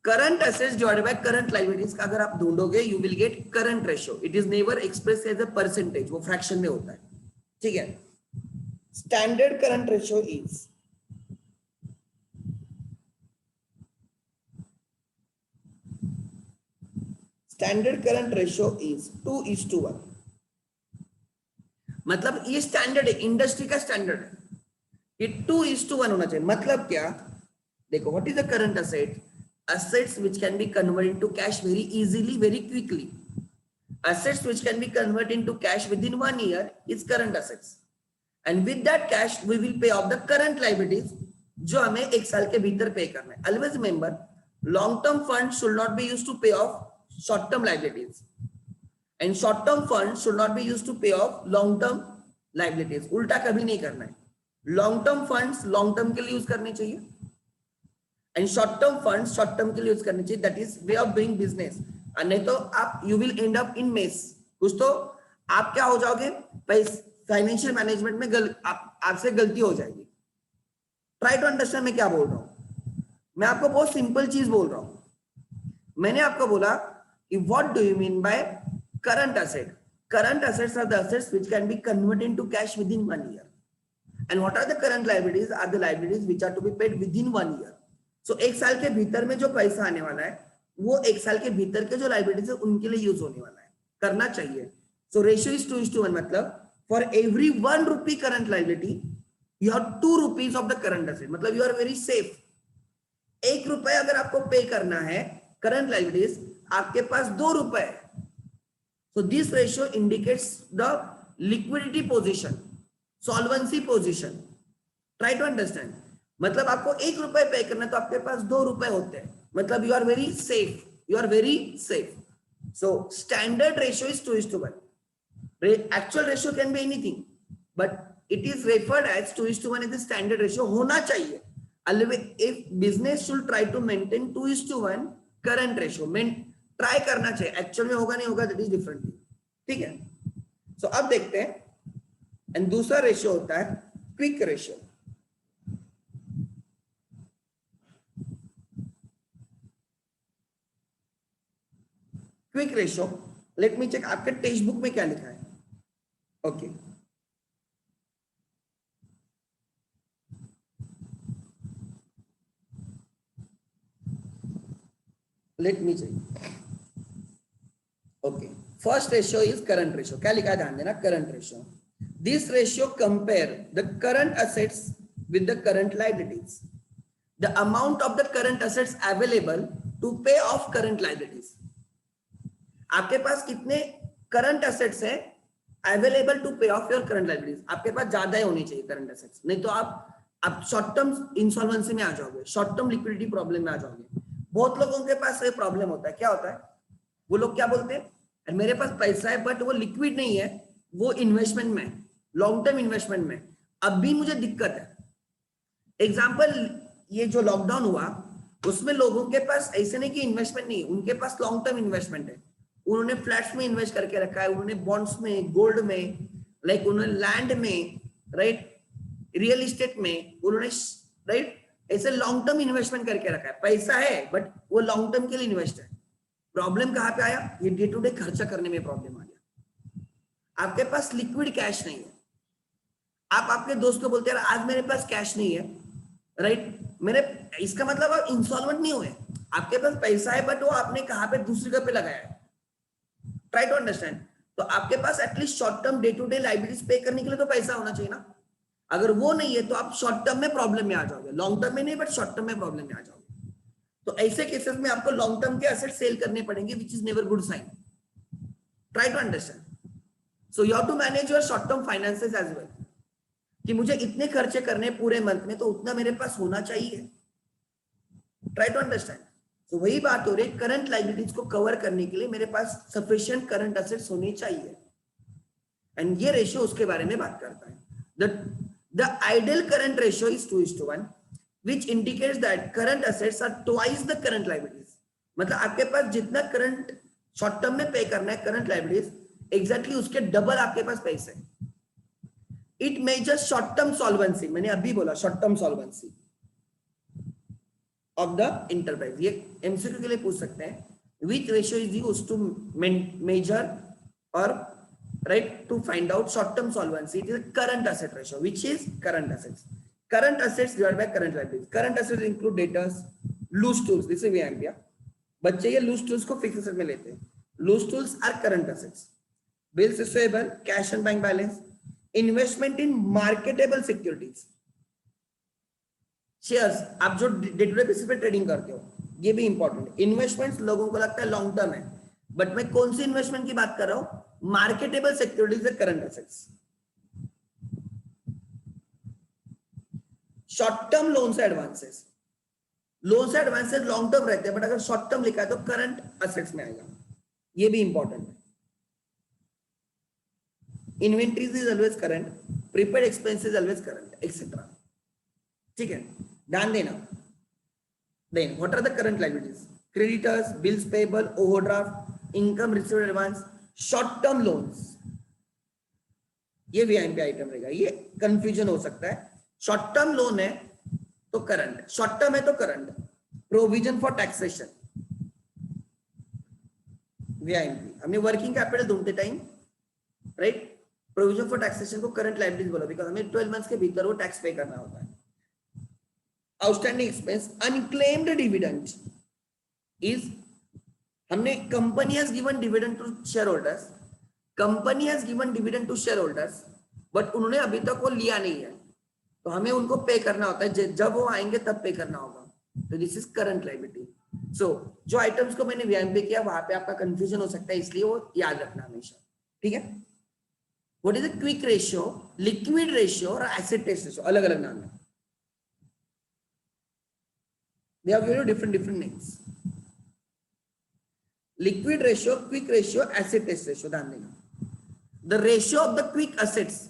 Current assets divided by current liabilities का अगर आप ढूंढोगे, you will get current ratio. It is never expressed as a percentage, वो fraction में होता है, ठीक है. Standard current ratio is standard current ratio is 2:1. मतलब ये स्टैंडर्ड है, इंडस्ट्री का स्टैंडर्ड है, ये 2:1 होना चाहिए. मतलब क्या, देखो, what is the current asset? Assets which can be converted into cash very easily, very quickly. Assets which can be converted into cash within 1 year is current assets. And with that cash, we will pay off the current liabilities, जो हमें एक साल के भीतर पे करना है. Always remember, long-term funds should not be used to pay off short-term liabilities, and short-term funds should not be used to pay off long-term liabilities. उल्टा कभी नहीं करना है. Long-term funds long-term के लिए यूज करने चाहिए, and short term funds short term के लिए यूज करनी चाहिए. That is way of doing business. और नहीं तो आप you will and up in mess. कुछ तो आप क्या हो जाओगे, फाइनेंशियल मैनेजमेंट में आपसे गलती हो जाएगी. ट्राई टू अंडरस्टैंड मैं क्या बोल रहा हूं. मैं आपको बहुत सिंपल चीज बोल रहा हूं. मैंने आपको बोला कि what do you mean by current asset. Current assets are the assets which can be converted into cash with in 1 year. And what are the current liabilities? Are the liabilities which are to be paid with in 1 year. So एक साल के भीतर में जो पैसा आने वाला है, वो एक साल के भीतर के जो लायबिलिटीज है उनके लिए यूज होने वाला है, करना चाहिए. So ratio is 2:1. मतलब for every 1 rupee current liability you have 2 rupees of the current asset. मतलब यू आर वेरी सेफ. 1 रुपए अगर आपको पे करना है करंट लायबिलिटीज, आपके पास 2 रुपए. So this ratio indicates the liquidity position, solvency position. Try to understand. मतलब आपको 1 रुपए पे करना है तो आपके पास 2 रुपए होते हैं. मतलब you are very safe, you are very safe. So standard ratio is 2:1. Actual ratio can be anything, but it is referred as 2:1 is the standard ratio. होना चाहिए. If business should try to maintain 2:1 current ratio, try करना चाहिए. Actual में होगा नहीं होगा, that is different. ठीक है. सो अब देखते हैं. एंड दूसरा रेशियो होता है quick ratio. Quick ratio, let me check आपके टेक्स्ट बुक में क्या लिखा है. Okay, let me check. Okay, first ratio is current ratio. क्या लिखा है ध्यान देना. Current ratio. This ratio compare the current assets with the current liabilities. The amount of the current assets available to pay off current liabilities. आपके पास कितने current assets है available to pay off your current liabilities. आपके पास ज्यादा ही होनी चाहिए current assets, नहीं तो आप शॉर्ट टर्म इंसॉल्वेंसी में आ जाओगे, शॉर्ट टर्म लिक्विडिटी प्रॉब्लम में आ जाओगे. बहुत लोगों के पास ये प्रॉब्लम होता है. क्या होता है, वो लोग क्या बोलते हैं, मेरे पास पैसा है बट वो लिक्विड नहीं है, वो इन्वेस्टमेंट में, लॉन्ग टर्म इन्वेस्टमेंट में. अब भी मुझे दिक्कत है. एग्जाम्पल, ये जो लॉकडाउन हुआ उसमें लोगों के पास ऐसे नहीं कि इन्वेस्टमेंट नहीं, उनके पास लॉन्ग टर्म इन्वेस्टमेंट है. उन्होंने फ्लैट्स में इन्वेस्ट करके रखा है, उन्होंने बॉन्ड्स में, गोल्ड में, लाइक उन्होंने लैंड में, राइट, रियल एस्टेट में, उन्होंने, राइट, ऐसे लॉन्ग टर्म इन्वेस्टमेंट करके रखा है. पैसा है बट वो लॉन्ग टर्म के लिए इन्वेस्ट है. प्रॉब्लम कहां पे आया, ये डे टू डे खर्चा करने में प्रॉब्लम आ गया. आपके पास लिक्विड कैश नहीं है. आप आपके दोस्त को बोलते हैं आज मेरे पास कैश नहीं है, राइट, मेरे, इसका मतलब आप इंसॉल्वेंट नहीं हुए. आपके पास पैसा है बट वो आपने कहां पे, दूसरी जगह पे लगाया है. Try to understand. तो आपके पास at least short term day to day liabilities pay करने के लिए तो पैसा होना चाहिए ना. अगर वो नहीं है तो आप शॉर्ट टर्म में प्रॉब्लम में आ जाओगे. लॉन्ग टर्म में नहीं, बट शॉर्ट टर्म में प्रॉब्लम में आ जाओगे. तो ऐसे केसेस में आपको लॉन्ग टर्म के एसेट सेल करने पड़ेंगे, which is never good sign. Try to understand. So you have to manage your short term finances as well, कि मुझे इतने खर्चे करने पूरे मंथ में, तो उतना मेरे पास होना चाहिए. Try to understand. तो वही बात हो रही है, करंट लायबिलिटीज को कवर करने के लिए मेरे पास सफिशिएंट करंट असेट्स होने चाहिए. एंड ये रेशियो उसके बारे में बात करता है. The ideal current ratio is 2:1, which indicates that current assets are twice the current liabilities. मतलब आपके पास जितना करंट शॉर्ट टर्म में पे करना है करंट लायबिलिटीज, एग्जैक्टली उसके डबल आपके पास पैसे। It measures short term solvency, मैंने अभी बोला short term solvency of the enterprise. ये एमसीक्यू के लिए पूछ सकते हैं, which ratio is used to measure or right to find out short term solvency? It is a current asset ratio, which is current assets, current assets divided by current liabilities. Current assets include debtors, loose tools, this is VIMP। बच्चे ये loose tools को fixed asset में लेते हैं। loose tools are current assets, bills receivable, cash and bank balance, investment in marketable securities, shares, आप जो day to day basis पे trading करते हो, ये भी इंपॉर्टेंट। इन्वेस्टमेंट्स लोगों को लगता है लॉन्ग टर्म है, बट मैं कौन सी इन्वेस्टमेंट की बात कर रहा हूं? Marketable securities, current assets. Short term loan से एडवांसेस, लोन से एडवांसेस लॉन्ग टर्म रहते हैं, बट अगर शॉर्ट टर्म लिखा है तो करंट एसेट्स में आएगा, ये भी इंपॉर्टेंट है। Inventories is always current, prepaid expenses always current, etcetera. ठीक है, ध्यान देना। Then what are the current liabilities? Creditors, bills payable, overdraft, income received advance, short term loans, ये VIMP आइटम रहेगा। ये कंफ्यूजन हो सकता है, शॉर्ट टर्म लोन है तो करंट, शॉर्ट टर्म है तो current. Provision for taxation, VIMP। हमने वर्किंग कैपिटल ढूंढते time right, provision for taxation को करंट लायबिलिटीज बोला, बिकॉज हमें 12 मंथ्स के भीतर वो टैक्स पे करना होता है। Outstanding expense, unclaimed dividend is, हमने company has given dividend to share holders, company has given dividend to share holders, but उन्होंने अभी तक वो लिया नहीं है, तो हमें उनको पे करना होता है, जब वो आएंगे तब पे करना होगा, तो दिस इज करंट लायबिलिटी। सो जो आइटम्स को मैंने VIMP किया वहां पे आपका कंफ्यूजन हो सकता है, इसलिए वो याद रखना हमेशा। ठीक है, what is the quick ratio, liquid ratio और एसिड टेस्ट रेशियो, अलग अलग नाम है, they have very different names। liquid ratio, quick ratio, acid test ratio, ध्यान देना। the ratio of the quick assets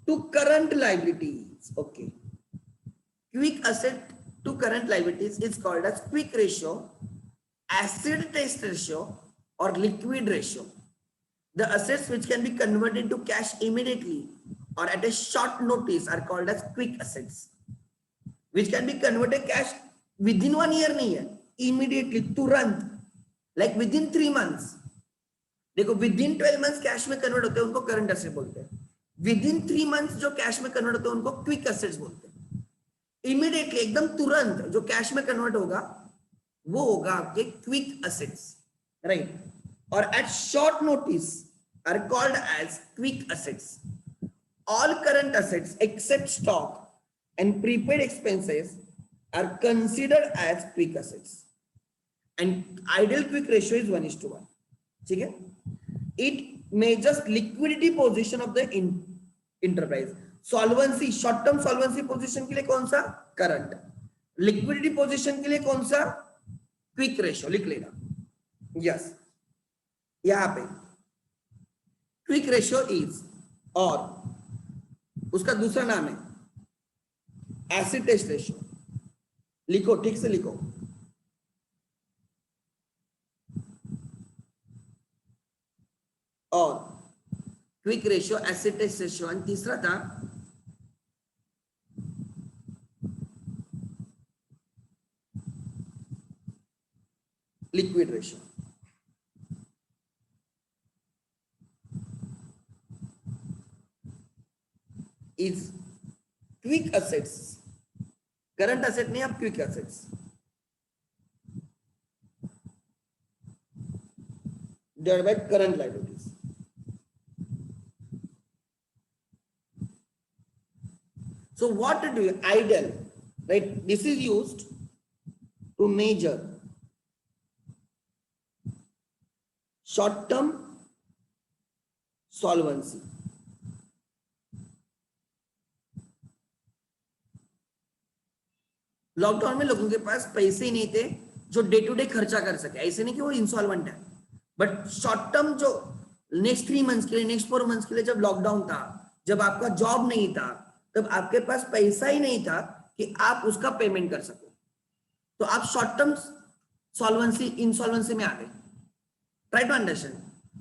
to current liabilities, okay, quick asset to current liabilities is called as quick ratio, acid test ratio or liquid ratio। the assets which can be converted into cash immediately or at a short notice are called as quick assets, which can be converted cash with in 1 year नहीं है, immediately, तुरंत, like with in 3 months. देखो with in 12 months cash में convert होते हैं, उनको current asset बोलते हैं। विद इन 3 मंथ्स जो कैश में कन्वर्ट होते हैं उनको क्विक एसेट्स बोलते हैं। इमीडिएटली, एकदम तुरंत जो कैश में कन्वर्ट होगा वो होगा आपके क्विक एसेट्स, राइट। और at short notice are called as quick assets. All current assets except stock and prepaid expenses are considered as quick assets and ideal quick ratio is 1:1। ठीक है, it measures liquidity position of the enterprise। solvency, short term solvency position के लिए कौन सा? current। liquidity position के लिए कौन सा? quick ratio, लिख लेना। yes, यहां पे quick ratio is, और उसका दूसरा नाम है acid test ratio। लिखो, ठीक से लिखो। और quick ratio, acid test ratio, और तीसरा था liquid ratio. Is quick assets, current asset नहीं, आप quick assets, divided by current liabilities. So what to do? Ideal, right? This is used to measure short-term solvency। Lockdown में लोगों के पास पैसे ही नहीं थे जो डे टू डे खर्चा कर सके, ऐसे नहीं कि वो इंसॉल्वेंट है, बट शॉर्ट टर्म जो नेक्स्ट 3 मंथ्स के लिए, नेक्स्ट 4 मंथ्स के लिए जब लॉकडाउन था, जब आपका जॉब नहीं था, तब आपके पास पैसा ही नहीं था कि आप उसका पेमेंट कर सको, तो आप शॉर्ट टर्म सॉल्वेंसी, इंसॉल्वेंसी में आ गए। ट्राई टू अंडरस्टैंड,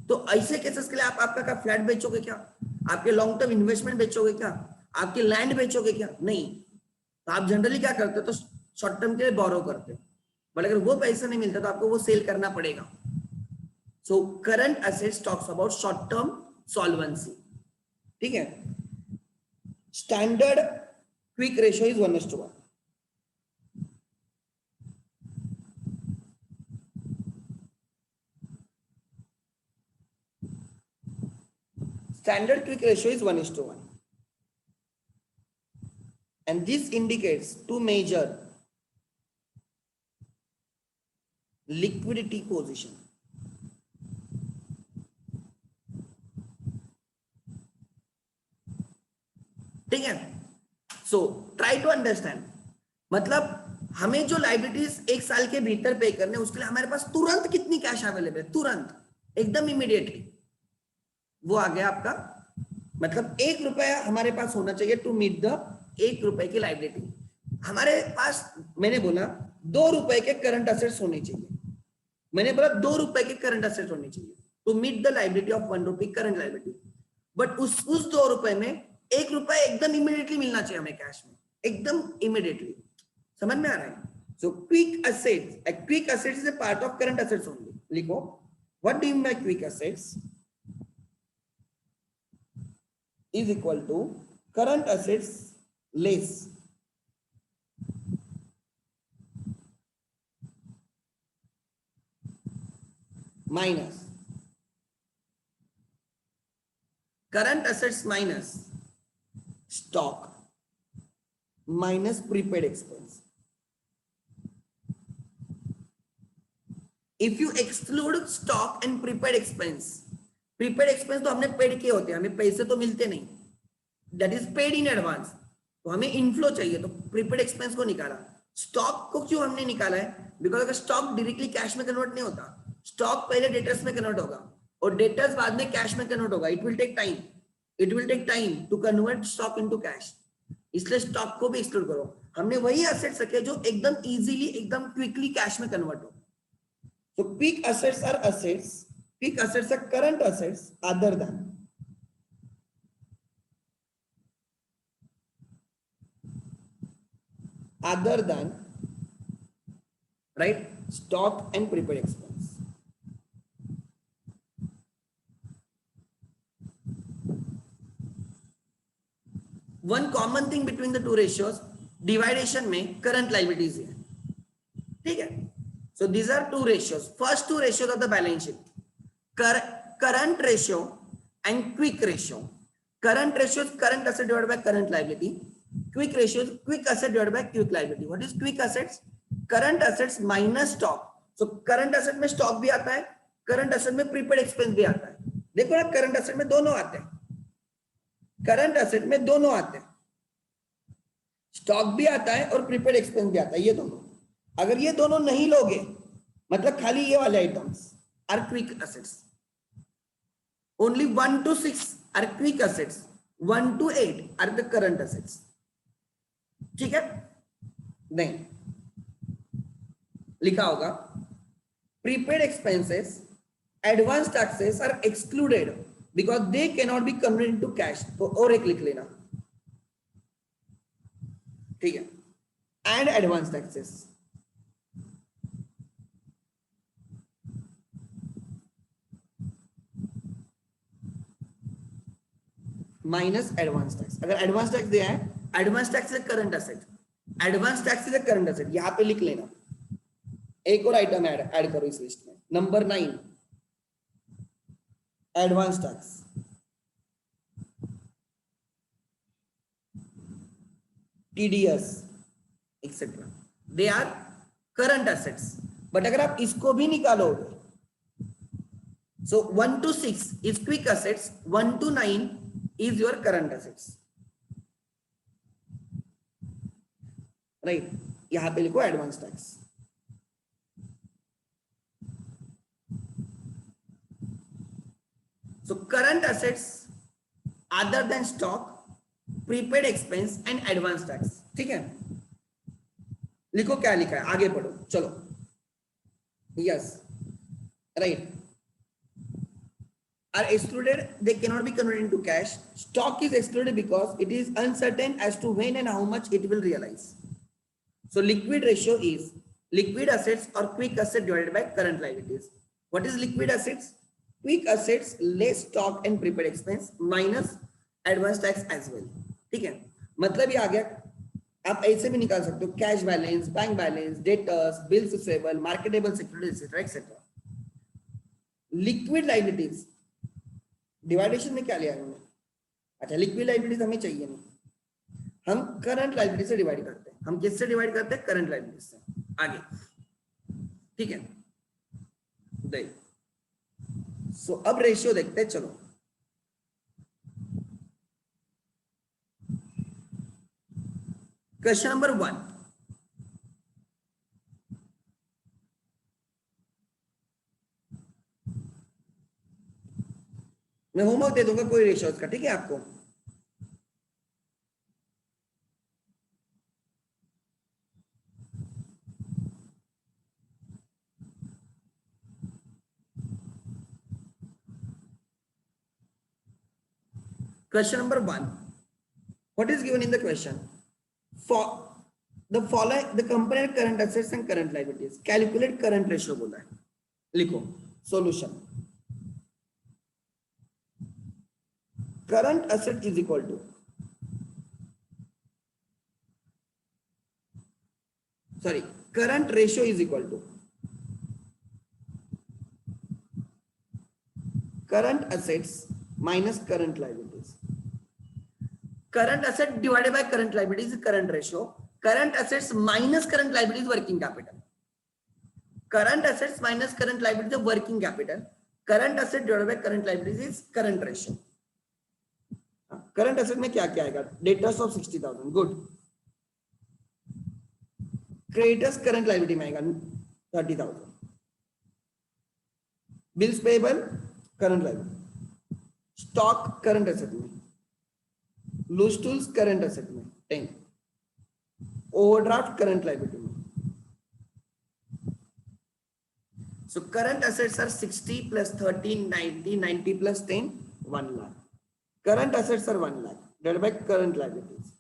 तो ऐसे केसेस के लिए आप आपका क्या फ्लैट बेचोगे क्या? आपके लॉन्ग टर्म इन्वेस्टमेंट बेचोगे क्या? आपकी लैंड बेचोगे क्या? नहीं। तो आप जनरली क्या करते हो, तो शॉर्ट टर्म के लिए बोरो करते हो, बट अगर वो पैसा नहीं मिलता तो आपको वो सेल करना पड़ेगा। So current assets talks about short term solvency. ठीक है। Standard quick ratio is 1:1। Standard quick ratio is 1:1, and this indicates to measure liquidity position. ठीक है। सो ट्राई टू अंडरस्टैंड, मतलब हमें जो लाइबिलिटीज एक साल के भीतर पे करने, उसके लिए हमारे पास तुरंत कितनी कैश अवेलेबल है, तुरंत एकदम इमीडिएटली, वो आ गया आपका। मतलब 1 रुपया हमारे पास होना चाहिए टू मीट द 1 रुपए की लाइबिलिटी। हमारे पास, मैंने बोला 2 रुपए के करंट असेट्स होने चाहिए, मैंने बोला 2 रुपए के करंट असेट्स होने चाहिए to meet the liability of 1 rupee current liability. But उस 2 रुपए में 1 रुपया एकदम इमीडिएटली मिलना चाहिए हमें कैश में, एकदम इमीडिएटली। समझ में आ रहा है? So quick assets, quick assets is a part of current assets only. लिखो, what do you mean by quick assets is equal to current assets less minus current assets minus stock minus prepaid expense. If you exclude stock and prepaid expense, prepaid expense तो हमने paid किए होते हैं, हमें पैसे तो मिलते नहीं, that is paid in advance, तो हमें इनफ्लो चाहिए, तो प्रीपेड एक्सपेंस को निकाला। स्टॉक को क्यों हमने निकाला है? बिकॉज अगर स्टॉक डायरेक्टली कैश में कन्वर्ट नहीं होता, स्टॉक पहले डेटर्स में कन्वर्ट होगा और डेटर्स बाद में कैश में कन्वर्ट होगा। It will take time, it will take time to convert stock into cash, इसलिए स्टॉक को भी एक्सक्लूड करो। हमने वही एसेट्स रखे जो एकदम इजीली, एकदम क्विकली कैश में कन्वर्ट हो। So peak assets are assets. Peak assets are current assets other than right, stock and prepaid expense. One common thing between the two ratios, dividation में current liabilities है, ठीक है। So these are two ratios, first two ratios of the balance sheet, current ratio and quick ratio. Current ratio is current asset divided by current liability. Quick ratio is quick asset divided by quick liability. What is quick assets? Current assets minus stock. So current asset में stock भी आता है, current asset में prepaid expense भी आता है। देखो ना, current asset में दोनों आते हैं, current asset में दोनों आते हैं, stock भी आता है और prepaid expense भी आता है, ये दोनों। अगर ये दोनों नहीं लोगे, मतलब खाली ये वाले items are quick assets. Only 1 to 6 are quick assets, 1 to 8 are the current assets. ठीक है। नहीं लिखा होगा prepaid expenses, advance taxes are excluded because they can not be converted into cash. तो और एक लिख लेना, ठीक है, and advance taxes. Minus advance tax. अगर एडवांस टैक्स दिया है, advance tax is current asset, advance tax is current asset, यहां पे लिख लेना। एक और आइटम ऐड करो इस लिस्ट में, number 9, advance tax. TDS etcetera, they are current assets. But अगर आप इसको भी निकालोगे, so 1 to 6 is quick assets, 1 to 9 is your current assets, right? यहां पे लिखो advance tax. So current assets other than stock, prepaid expense and advance tax, ठीक है। लिखो क्या लिखा है, आगे पढ़ो, चलो। Yes, right. are excluded, they cannot be converted into cash. Stock is excluded because it is uncertain as to when and how much it will realize. So liquid ratio is liquid assets or quick asset divided by current liabilities. What is liquid assets? Quick assets less stock and prepaid expense minus advance tax as well. ठीक है, मतलब ये आ गया. आप ऐसे भी निकाल सकते हो, cash balance, bank balance, debtors, bills receivable, marketable securities etcetera etcetera. Liquid liabilities डिवाइडेशन में क्या लिया उन्होंने? अच्छा, लिक्विड लाइबिलिटीज हमें चाहिए नहीं, हम करंट लाइबिलिटी से डिवाइड करते हैं. हम किससे डिवाइड करते हैं? करंट लाइबिलिटी से. आगे ठीक है. देख, सो अब रेशियो देखते हैं. चलो, क्वेश्चन नंबर 1. मैं होमवर्क दे दूंगा कोई रेशियोज का, ठीक है आपको. Question number 1. What is given in the question? For the following, the compared current assets and current liabilities. Calculate current ratio बोला है. लिखो solution. Current asset is equal to, sorry, current ratio is equal to current assets minus current liabilities. Current asset divided by current liabilities is current ratio. Current assets minus current liabilities working capital. Current assets minus current liabilities is working capital. Current asset divided by current liabilities is current ratio. Current asset में क्या क्या आएगा? Debtors of 60,000. Good. Creditors current liability में आएगा 30,000. Bills payable current liability. Stock current asset में. Loose tools current asset में 10. Overdraft current liability में. So current assets are 60 plus 13, 90, 90 plus 10, 1 lakh. Current assets are 1 lakh divided by current liabilities.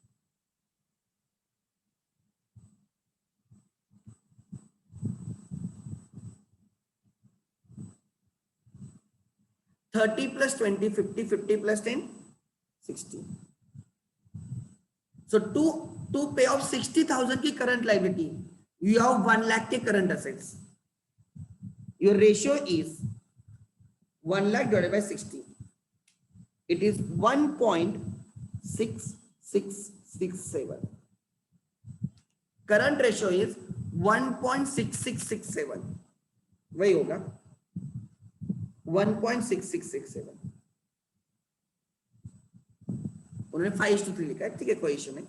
$30 plus 20, 50, 50 plus 10, 60. So to pay off 60,000 की current liability, you have 1 lakh के current assets. Your ratio is 1 lakh divided by 60. It is 1.6667. Current ratio is 1.6667. वही होगा 1.6667. उन्होंने 5:3 लिखा है, ठीक है, कोई इश्यू नहीं.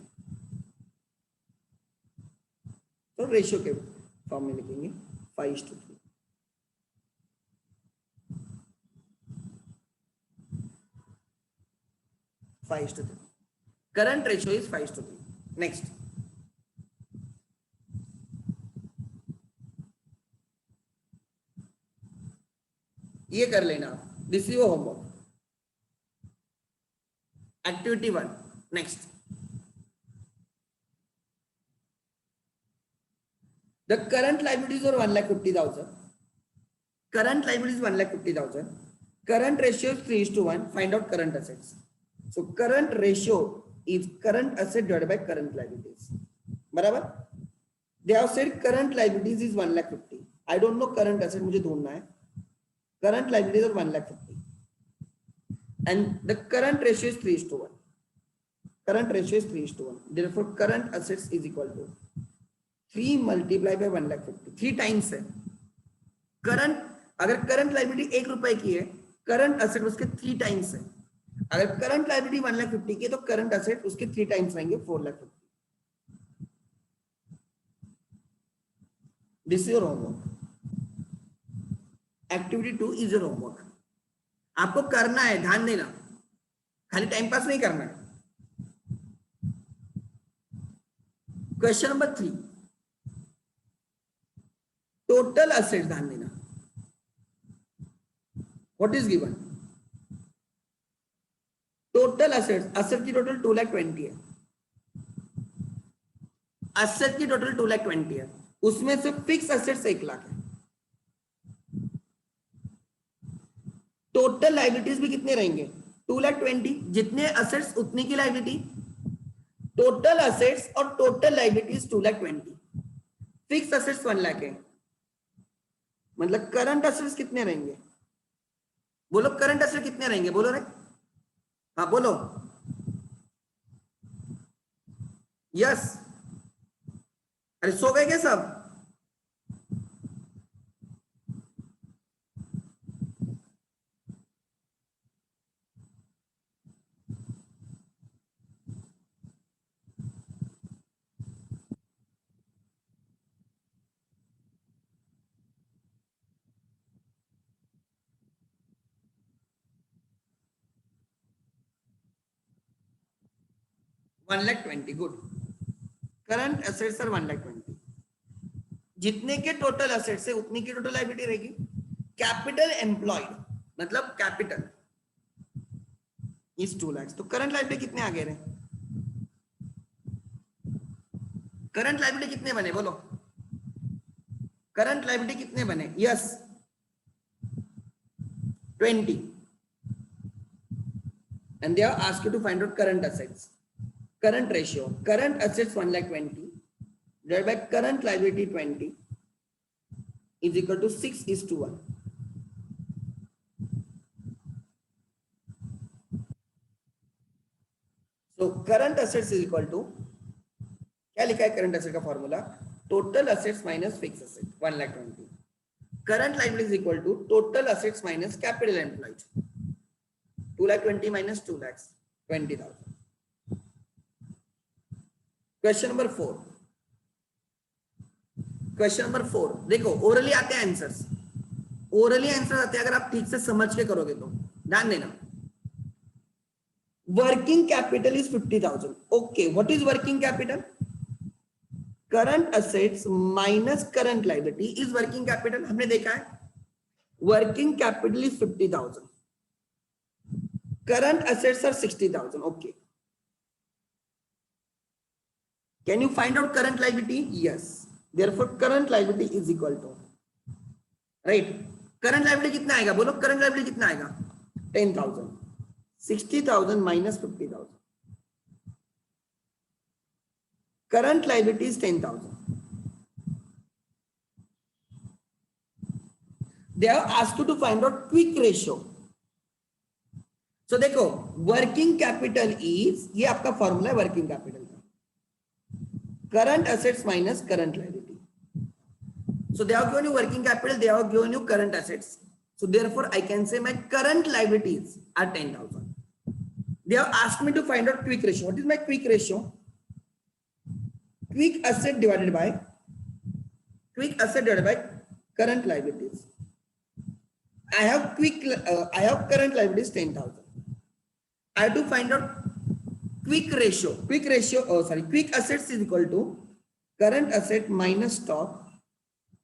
तो रेशियो के फॉर्म में लिखेंगे 5:3. Current ratio is 5:3. Next. ये कर लेना. This is your homework. Activity 1. Next. The current liabilities are 1,50,000. Current liabilities 1,50,000. Current ratio is 3:1. Find out current assets. So current ratio is current asset divided by current liabilities. बराबर? They have said current liabilities is 1,50,000. I don't know current asset, मुझे ढूंढना है. Current liabilities are 1,50,000. And the current ratio is 3:1. Current ratio is 3:1. Therefore, current assets is equal to 3 multiplied by 1,50,000. 3 times है. Current, अगर current liability ₹1 की है, current asset उसके 3 times है. अगर current liability 1,50,000 की है, तो current asset उसके 3 times रहेंगे 4,50,000. This is your homework. Activity 2 is your homework. आपको करना है, ध्यान देना, खाली टाइम पास नहीं करना है. Question number 3. टोटल असेट्स, ध्यान देना. What is given? Total assets, asset की टोटल 2,20,000 है, असेट की टोटल 2,20,000 है, उसमें से फिक्स असेट्स 1,00,000 है। टोटल लाइबिलिटीज भी कितने रहेंगे? 2,20,000, जितने असेट्स उतनी की लाइबिलिटी, टोटल असेट्स और टोटल लाइबिलिटीज 2,20,000, फिक्स असेट्स 1,00,000 है, मतलब करंट असेट्स कितने रहेंगे? बोलो करंट असेट कितने रहेंगे, बोलो रे, हाँ बोलो, यस, अरे सो गए क्या सब? One lakh twenty, good. Current assets are 1,20,000, जितने के टोटल एसेट्स है उतनी की टोटल लायबिलिटी रहेगी। कैपिटल एम्प्लॉयड मतलब कैपिटल इज 2,00,000, तो करंट लायबिलिटी कितने आ गए रे? करंट लायबिलिटी कितने बने बोलो, करंट लायबिलिटी कितने बने? Yes 20, and they are asked you to find out current assets. Current ratio, current assets 1,20,000 divided by current liability 20 is equal to 6:1. So current assets is equal to, क्या लिखा है current asset का formula? Total assets minus fix asset 1,20,000. Current liability is equal to total assets minus capital employed 2,20,000 minus 2,20,000. Question number 4, question number 4 देखो, orally आते हैं answers, orally answer आते हैं अगर आप ठीक से समझ के करोगे तो। ध्यान देना, working capital is 50,000. Okay, what is working capital? Current assets minus current liability is working capital, हमने देखा है। Working capital is 50,000, current assets are 60,000. Okay, can you find out current liability? Yes, therefore current liability is equal to, right, current liability कितना आएगा बोलो, current liability कितना आएगा? 10,000. 60,000 minus 50,000, current liability is 10,000. They are asked you to find out quick ratio. So देखो, working capital is, ये आपका formula है working capital का, current assets minus current liability. So they have given you working capital, they have given you current assets. So therefore I can say my current liabilities are 10,000. They have asked me to find out quick ratio. What is my quick ratio? Quick asset divided by current liabilities. I have current liabilities 10,000. I have to find out quick ratio. Quick assets is equal to current asset minus stock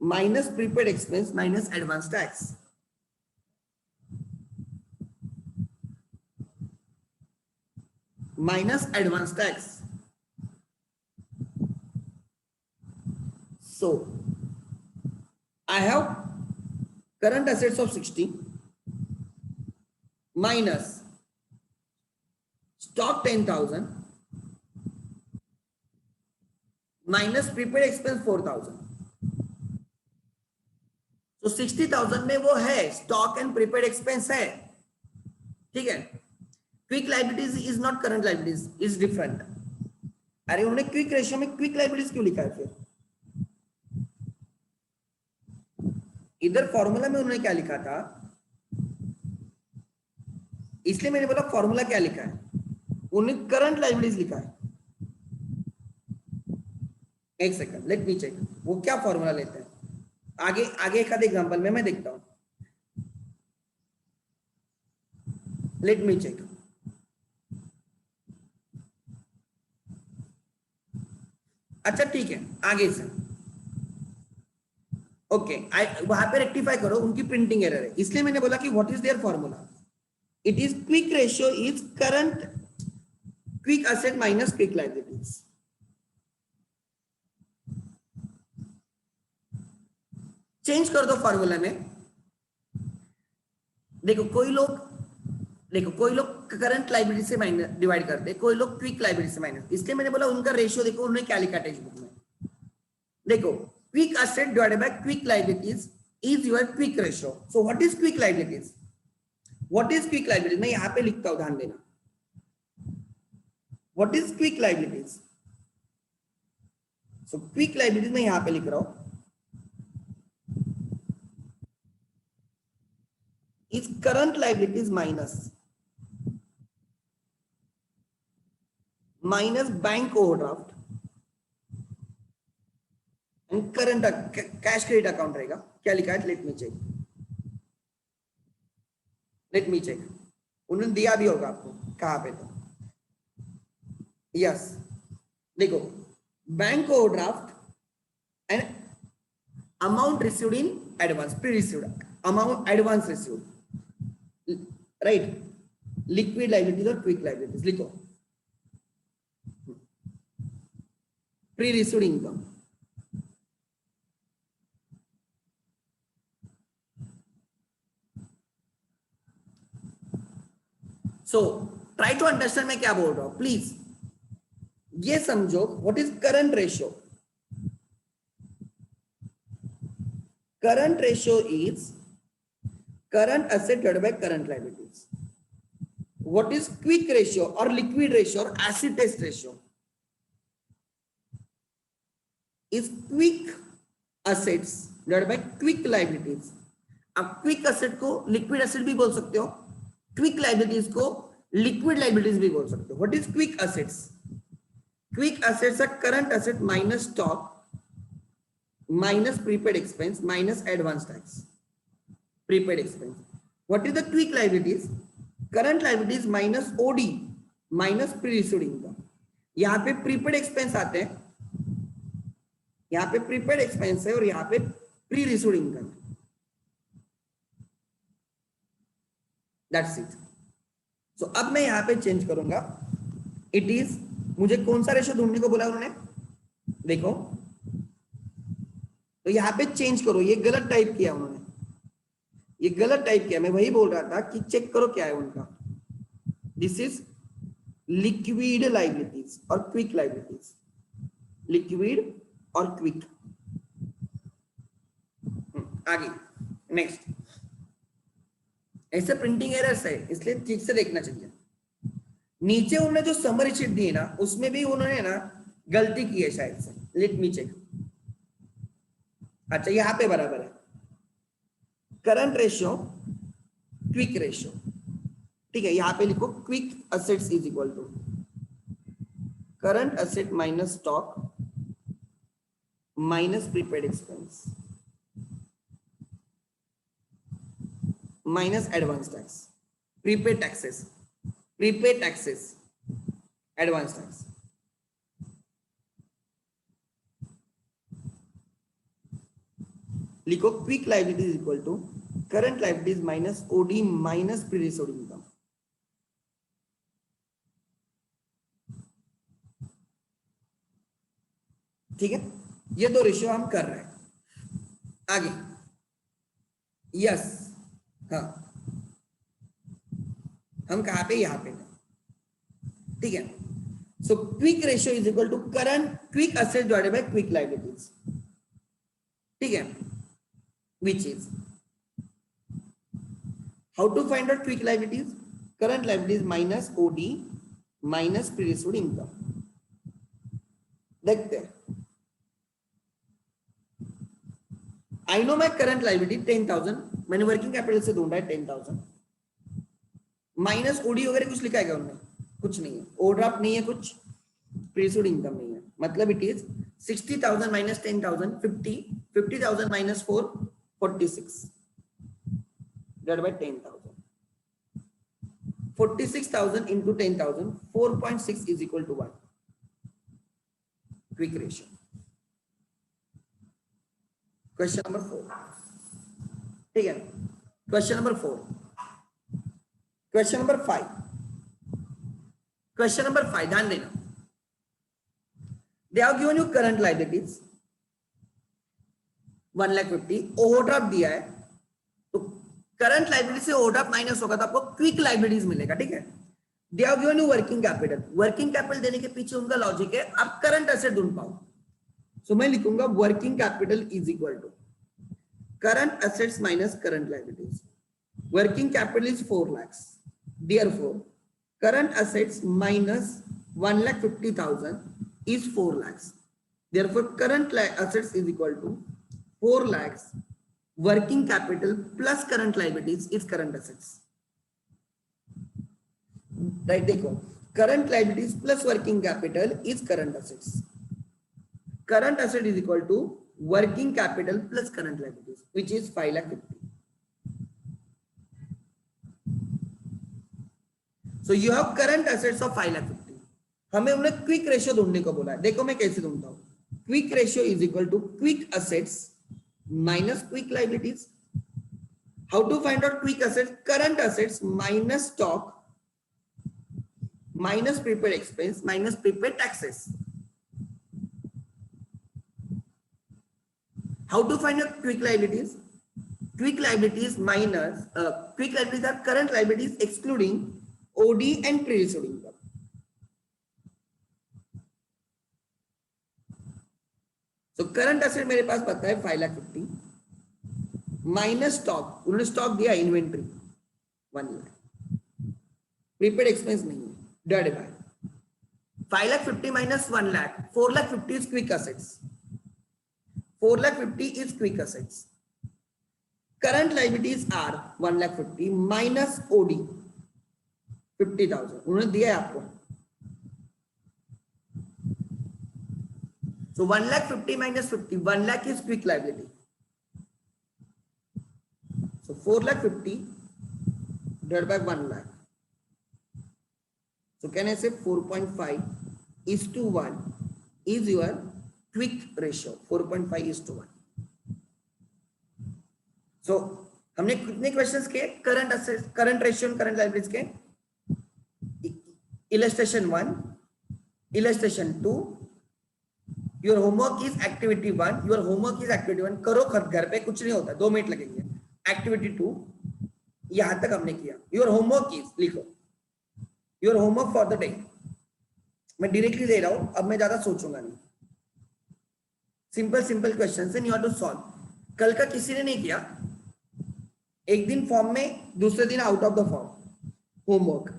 minus prepaid expense minus advance tax. Minus advance tax. So I have current assets of 60 minus stock 10,000 minus prepaid expense 4,000. तो 60,000 में वो है stock and prepaid expense है, ठीक है। Quick liabilities is not current liabilities, is different. अरे उन्होंने quick ratio में क्विक लायबिलिटीज क्यों लिखा है फिर? इधर फॉर्मूला में उन्होंने क्या लिखा था, इसलिए मैंने बोला फॉर्मूला क्या लिखा है, उन्होंने करंट लायबिलिटीज लिखा है। एक सेकंड, लेट मी चेक वो क्या फॉर्मूला लेते हैं। आगे एक आध एग्जांपल में मैं देखता हूं, लेट मी चेक। अच्छा ठीक है, आगे से ओके, वहां पे रेक्टिफाई करो, उनकी प्रिंटिंग एरर है, इसलिए मैंने बोला कि what is their formula. It is quick ratio is current quick asset minus quick liabilities. Change कर दो फॉर्मूला में। देखो कोई लोग करंट लाइबिलिटी से माइनस डिवाइड करते हैं, कोई लोग क्विक लाइबिलिटी से माइनस, इसलिए मैंने बोला उनका रेशियो देखो उन्होंने क्या लिखा टेक्स्ट बुक में। देखो quick asset divided by quick liabilities is your quick ratio. So what is quick liabilities? What is quick liabilities? मैं यहां पे लिखता हूं, ध्यान देना। What is quick liabilities? So quick liabilities मैं यहां पे लिख रहा हूं, is current liabilities minus bank overdraft and current cash credit account रहेगा। क्या लिखा है? Let me check. उन्होंने दिया भी होगा आपको कहां पे, तो यस देखो bank overdraft and amount received in advance, pre received amount, advance received, right. Liquid liabilities और क्विक लाइबिलिटीज लिखो। Pre received income, so try to understand मैं क्या बोल रहा हूं प्लीज। ये समझो what is current ratio. Current ratio is current asset divided by current liabilities. What is quick ratio or liquid ratio or acid test ratio? Is quick assets divided by quick liabilities. अब quick asset को liquid asset भी बोल सकते हो, quick liabilities को liquid liabilities भी बोल सकते हो। What is quick assets? Quick assets are current asset minus stock minus prepaid expense minus advance tax. Prepaid expense. What is the quick liabilities? Current liabilities minus OD minus pre-received income. यहाँ पे prepaid expense आते हैं, यहाँ पे prepaid expense है और यहाँ पे pre-received income। That's it. So अब मैं यहाँ पे चेंज करूंगा। It is, मुझे कौन सा रेशो ढूंढने को बोला उन्होंने? देखो तो यहाँ पे चेंज करो, ये गलत टाइप किया उन्होंने, ये गलत टाइप किया। मैं वही बोल रहा था कि चेक करो क्या है उनका। दिस इज लिक्विड लाइबिलिटीज और क्विक लाइबिलिटीज, लिक्विड और क्विक। आगे नेक्स्ट, ऐसे प्रिंटिंग एरर्स है इसलिए ठीक से देखना चाहिए। नीचे उन्होंने जो समरी शीट दी है ना, उसमें भी उन्होंने ना गलती की है शायद से। Let me check. अच्छा यहाँ पे बराबर है, करंट रेशियो क्विक रेशियो, ठीक है। यहां पे लिखो quick assets is equal to current asset minus stock minus prepaid expense minus advance tax, prepaid taxes advance tax. लिखो quick liabilities equal to current liabilities minus OD minus pre received income. ठीक है, ये दो ratio हम कर रहे हैं। आगे यस, हाँ हम कहां पे? यहां पे, ठीक है। So quick ratio is equal to current quick asset divided by quick liabilities, ठीक है। Which is, how to find out quick liabilities? Current liabilities minus OD minus pre-received income। देखते हैं। I know my current liability 10,000, मैंने working capital से ढूंढा है 10,000, minus OD वगैरह कुछ लिखा है क्या उन्होंने? कुछ नहीं है, ओवरड्राफ्ट नहीं है, कुछ प्री-रिसीव्ड इनकम नहीं है। मतलब it is 60,000 minus 10,000 50,000 minus 4 46 divided by 10,000, 46,000 into 10,000, 4.6 is equal to 1। Quick ratio। Question number 4, ठीक है। Question number 4, question number 5, question number 5 ध्यान देना, they have given you current liabilities 1,50,000, overdraft दिया है, तो करंट लायबिलिटी से ओवरड्राफ्ट माइनस होगा तो आपको क्विक लायबिलिटीज मिलेगा, ठीक है। They have given you working capital, working capital देने के पीछे उनका लॉजिक है आप करंट एसेट ढूंढ पाओ, सो मैं लिखूंगा working capital is equal to current assets minus current liabilities. Working capital is 4 lakhs, therefore current assets minus 1,50,000 is 4 lakhs, therefore current assets is equal to 4 lakhs working capital plus current liabilities is current assets, right? देखो current liabilities plus working capital is current assets, current asset is equal to working capital plus current liabilities which is 5,50,000. So you have current assets of 5,50,000. हमें उन्हें quick ratio ढूंढने को बोला है, देखो मैं कैसे ढूंढता हूँ, quick ratio is equal to quick assets minus quick liabilities. How to find out quick assets? Current assets minus stock minus prepaid expense minus prepaid taxes. How to find out quick liabilities? Quick liabilities minus quick liabilities are current liabilities excluding OD and pre-issued income. So current asset मेरे पास पता है 5,50,000 minus stock, उन्होंने stock दिया inventory 1 lakh, prepaid expense नहीं है, divided by 5,50,000 minus 1 lakh, 4,50,000 is quick assets, 4,50,000 is quick assets. Current liabilities are 1,50,000 minus OD 50,000 उन्होंने दिया है आपको, so 1,50,000 minus 50, 1 lakh is quick liability, so 4,50,000 divided by 1 lakh, so can I say 4.5:1 is your quick ratio, 4.5:1. so हमने कितने questions किए current asset, current ratio, current liabilities के? Illustration 1, illustration 2, your homework is activity 1, your homework is activity 1, करो घर पे, कुछ नहीं होता, 2 मिनट लगेंगे। Activity 2 यहां तक हमने किया, your homework is लिखो, your homework for the day, मैं डायरेक्टली दे रहा हूं, अब मैं ज्यादा सोचूंगा नहीं, सिंपल क्वेश्चन है, यू हैव टू सॉल्व। कल का किसी ने नहीं किया, एक दिन फॉर्म में, दूसरे दिन out of the form, homework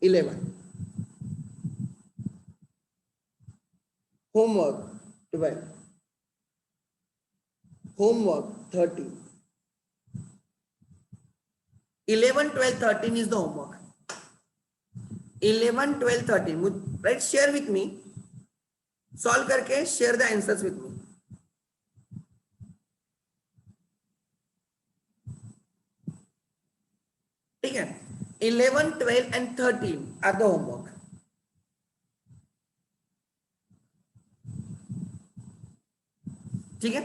11, homework 12, homework 13, 11, 12, 13 is the homework, 11, 12, 13, right? Share with me, solve करके share the answers with me. ठीक है, 11, 12 and 13 are the homework. ठीक है,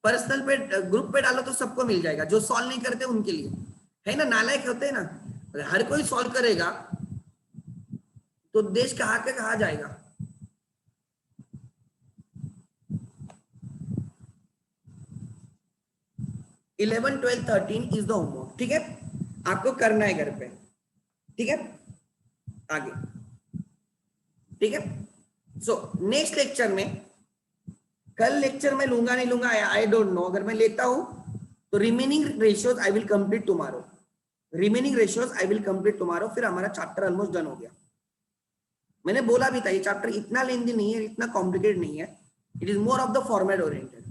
पर्सनल पे ग्रुप पे डालो तो सबको मिल जाएगा, जो सॉल्व नहीं करते उनके लिए है ना, नालायक होते हैं ना, अगर हर कोई सॉल्व करेगा तो देश कहाँ के कहाँ जाएगा। इलेवन 12 13 इज द होमवर्क, ठीक है, आपको करना है घर पे, ठीक है, आगे, ठीक है। सो नेक्स्ट लेक्चर में, कल लेक्चर में लूंगा नहीं लूंगा आई डोंट नो, अगर मैं लेता हूं तो remaining ratios I will complete tomorrow, remaining ratios I will complete tomorrow, फिर हमारा चैप्टर ऑलमोस्ट डन हो गया। मैंने बोला भी था ये चैप्टर इतना लेंथी नहीं है, इतना कॉम्प्लिकेटेड नहीं है, it is more of the format oriented,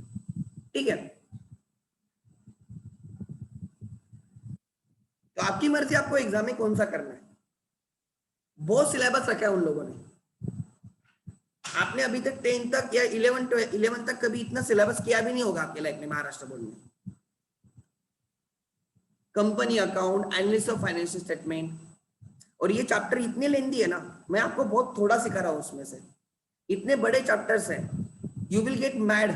ठीक है। तो आपकी मर्जी, आपको एग्जाम में कौन सा करना है, बहुत सिलेबस रखा है उन लोगों ने, आपने अभी तक 10 तक या 11 तक कभी इतना सिलेबस किया भी नहीं होगा आपके लाइफ में महाराष्ट्र बोर्ड में। Company account, analysis of financial statement, और ये चैप्टर इतने लेंथी है ना, मैं आपको बहुत थोड़ा सिखा रहा हूं उसमें से, इतने बड़े चैप्टर्स हैं, यू विल गेट मैड।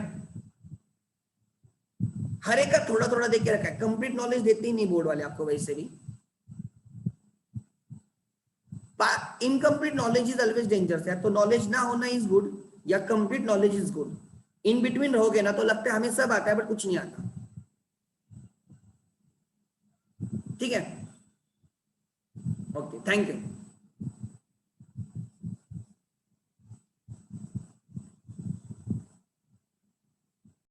हर एक का थोड़ा थोड़ा देख के रखा है, कंप्लीट नॉलेज देते ही नहीं बोर्ड वाले आपको वैसे भी। Incomplete knowledge is always dangerous है, तो नॉलेज ना होना इज गुड या complete knowledge is good. In between रहोगे ना तो लगता है हमें सब आता है बट कुछ नहीं आता। ठीक है, ओके, थैंक यू।